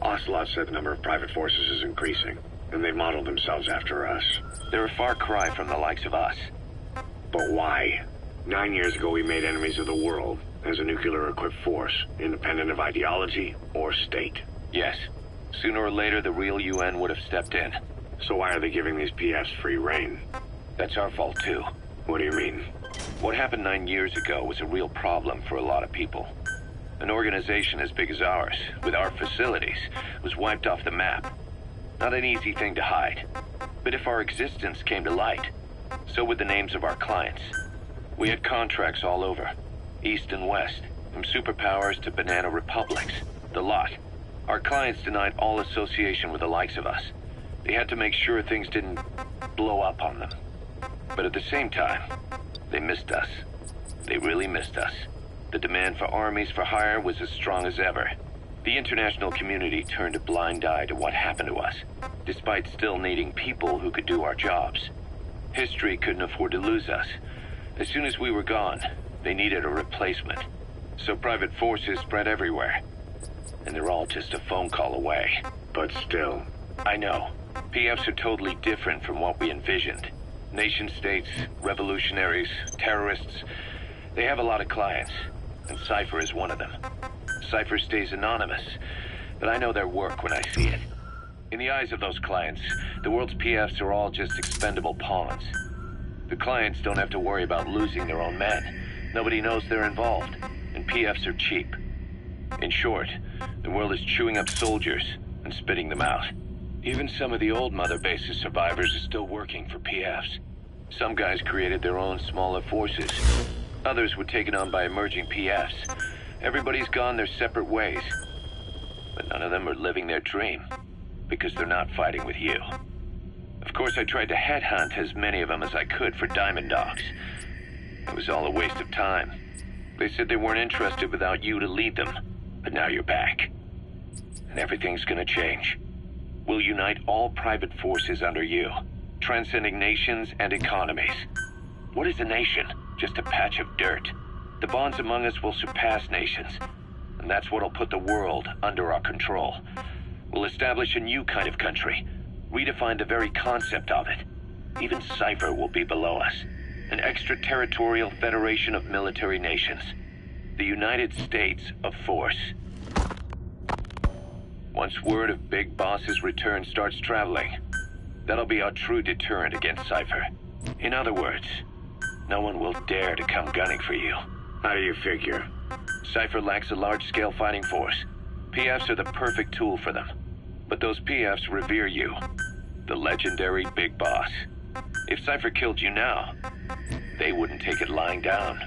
Ocelot said the number of private forces is increasing, and they've modeled themselves after us. They're a far cry from the likes of us. But why? 9 years ago we made enemies of the world as a nuclear-equipped force, independent of ideology or state. Yes. Sooner or later, the real UN would have stepped in. So why are they giving these PFs free reign? That's our fault, too. What do you mean? What happened 9 years ago was a real problem for a lot of people. An organization as big as ours, with our facilities, was wiped off the map. Not an easy thing to hide. But if our existence came to light, so would the names of our clients. We had contracts all over, east and west, from superpowers to banana republics, the lot. Our clients denied all association with the likes of us. They had to make sure things didn't blow up on them. But at the same time, they missed us. They really missed us. The demand for armies for hire was as strong as ever. The international community turned a blind eye to what happened to us, despite still needing people who could do our jobs. History couldn't afford to lose us. As soon as we were gone, they needed a replacement. So private forces spread everywhere. And they're all just a phone call away. But still. I know. PFs are totally different from what we envisioned. Nation-states, revolutionaries, terrorists. They have a lot of clients, and Cypher is one of them. Cypher stays anonymous, but I know their work when I see it. In the eyes of those clients, the world's PFs are all just expendable pawns. The clients don't have to worry about losing their own men. Nobody knows they're involved, and PFs are cheap. In short, the world is chewing up soldiers and spitting them out. Even some of the old Mother Base's survivors are still working for PFs. Some guys created their own smaller forces. Others were taken on by emerging PFs. Everybody's gone their separate ways. But none of them are living their dream. because they're not fighting with you. Of course, I tried to headhunt as many of them as I could for Diamond Dogs. It was all a waste of time. They said they weren't interested without you to lead them, but now you're back. And everything's gonna change. We'll unite all private forces under you, transcending nations and economies. What is a nation? Just a patch of dirt. The bonds among us will surpass nations, and that's what'll put the world under our control. We'll establish a new kind of country, redefine the very concept of it. Even Cypher will be below us. An extraterritorial federation of military nations. The United States of Force. Once word of Big Boss's return starts traveling, that'll be our true deterrent against Cypher. In other words, no one will dare to come gunning for you. How do you figure? Cypher lacks a large-scale fighting force. PFs are the perfect tool for them. But those PFs revere you. The legendary Big Boss. If Cypher killed you now, they wouldn't take it lying down.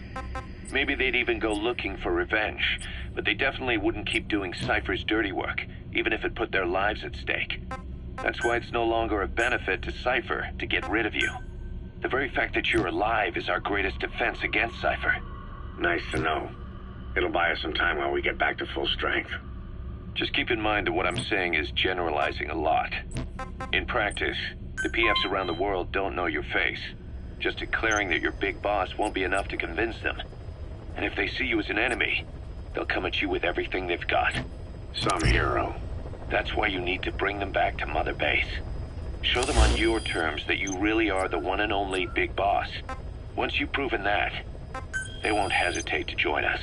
Maybe they'd even go looking for revenge, but they definitely wouldn't keep doing Cypher's dirty work, even if it put their lives at stake. That's why it's no longer a benefit to Cypher to get rid of you. The very fact that you're alive is our greatest defense against Cypher. Nice to know. It'll buy us some time while we get back to full strength. Just keep in mind that what I'm saying is generalizing a lot. In practice, the PFs around the world don't know your face. Just declaring that you're Big Boss won't be enough to convince them. And if they see you as an enemy, they'll come at you with everything they've got. Some hero. That's why you need to bring them back to Mother Base. Show them on your terms that you really are the one and only Big Boss. Once you've proven that, they won't hesitate to join us.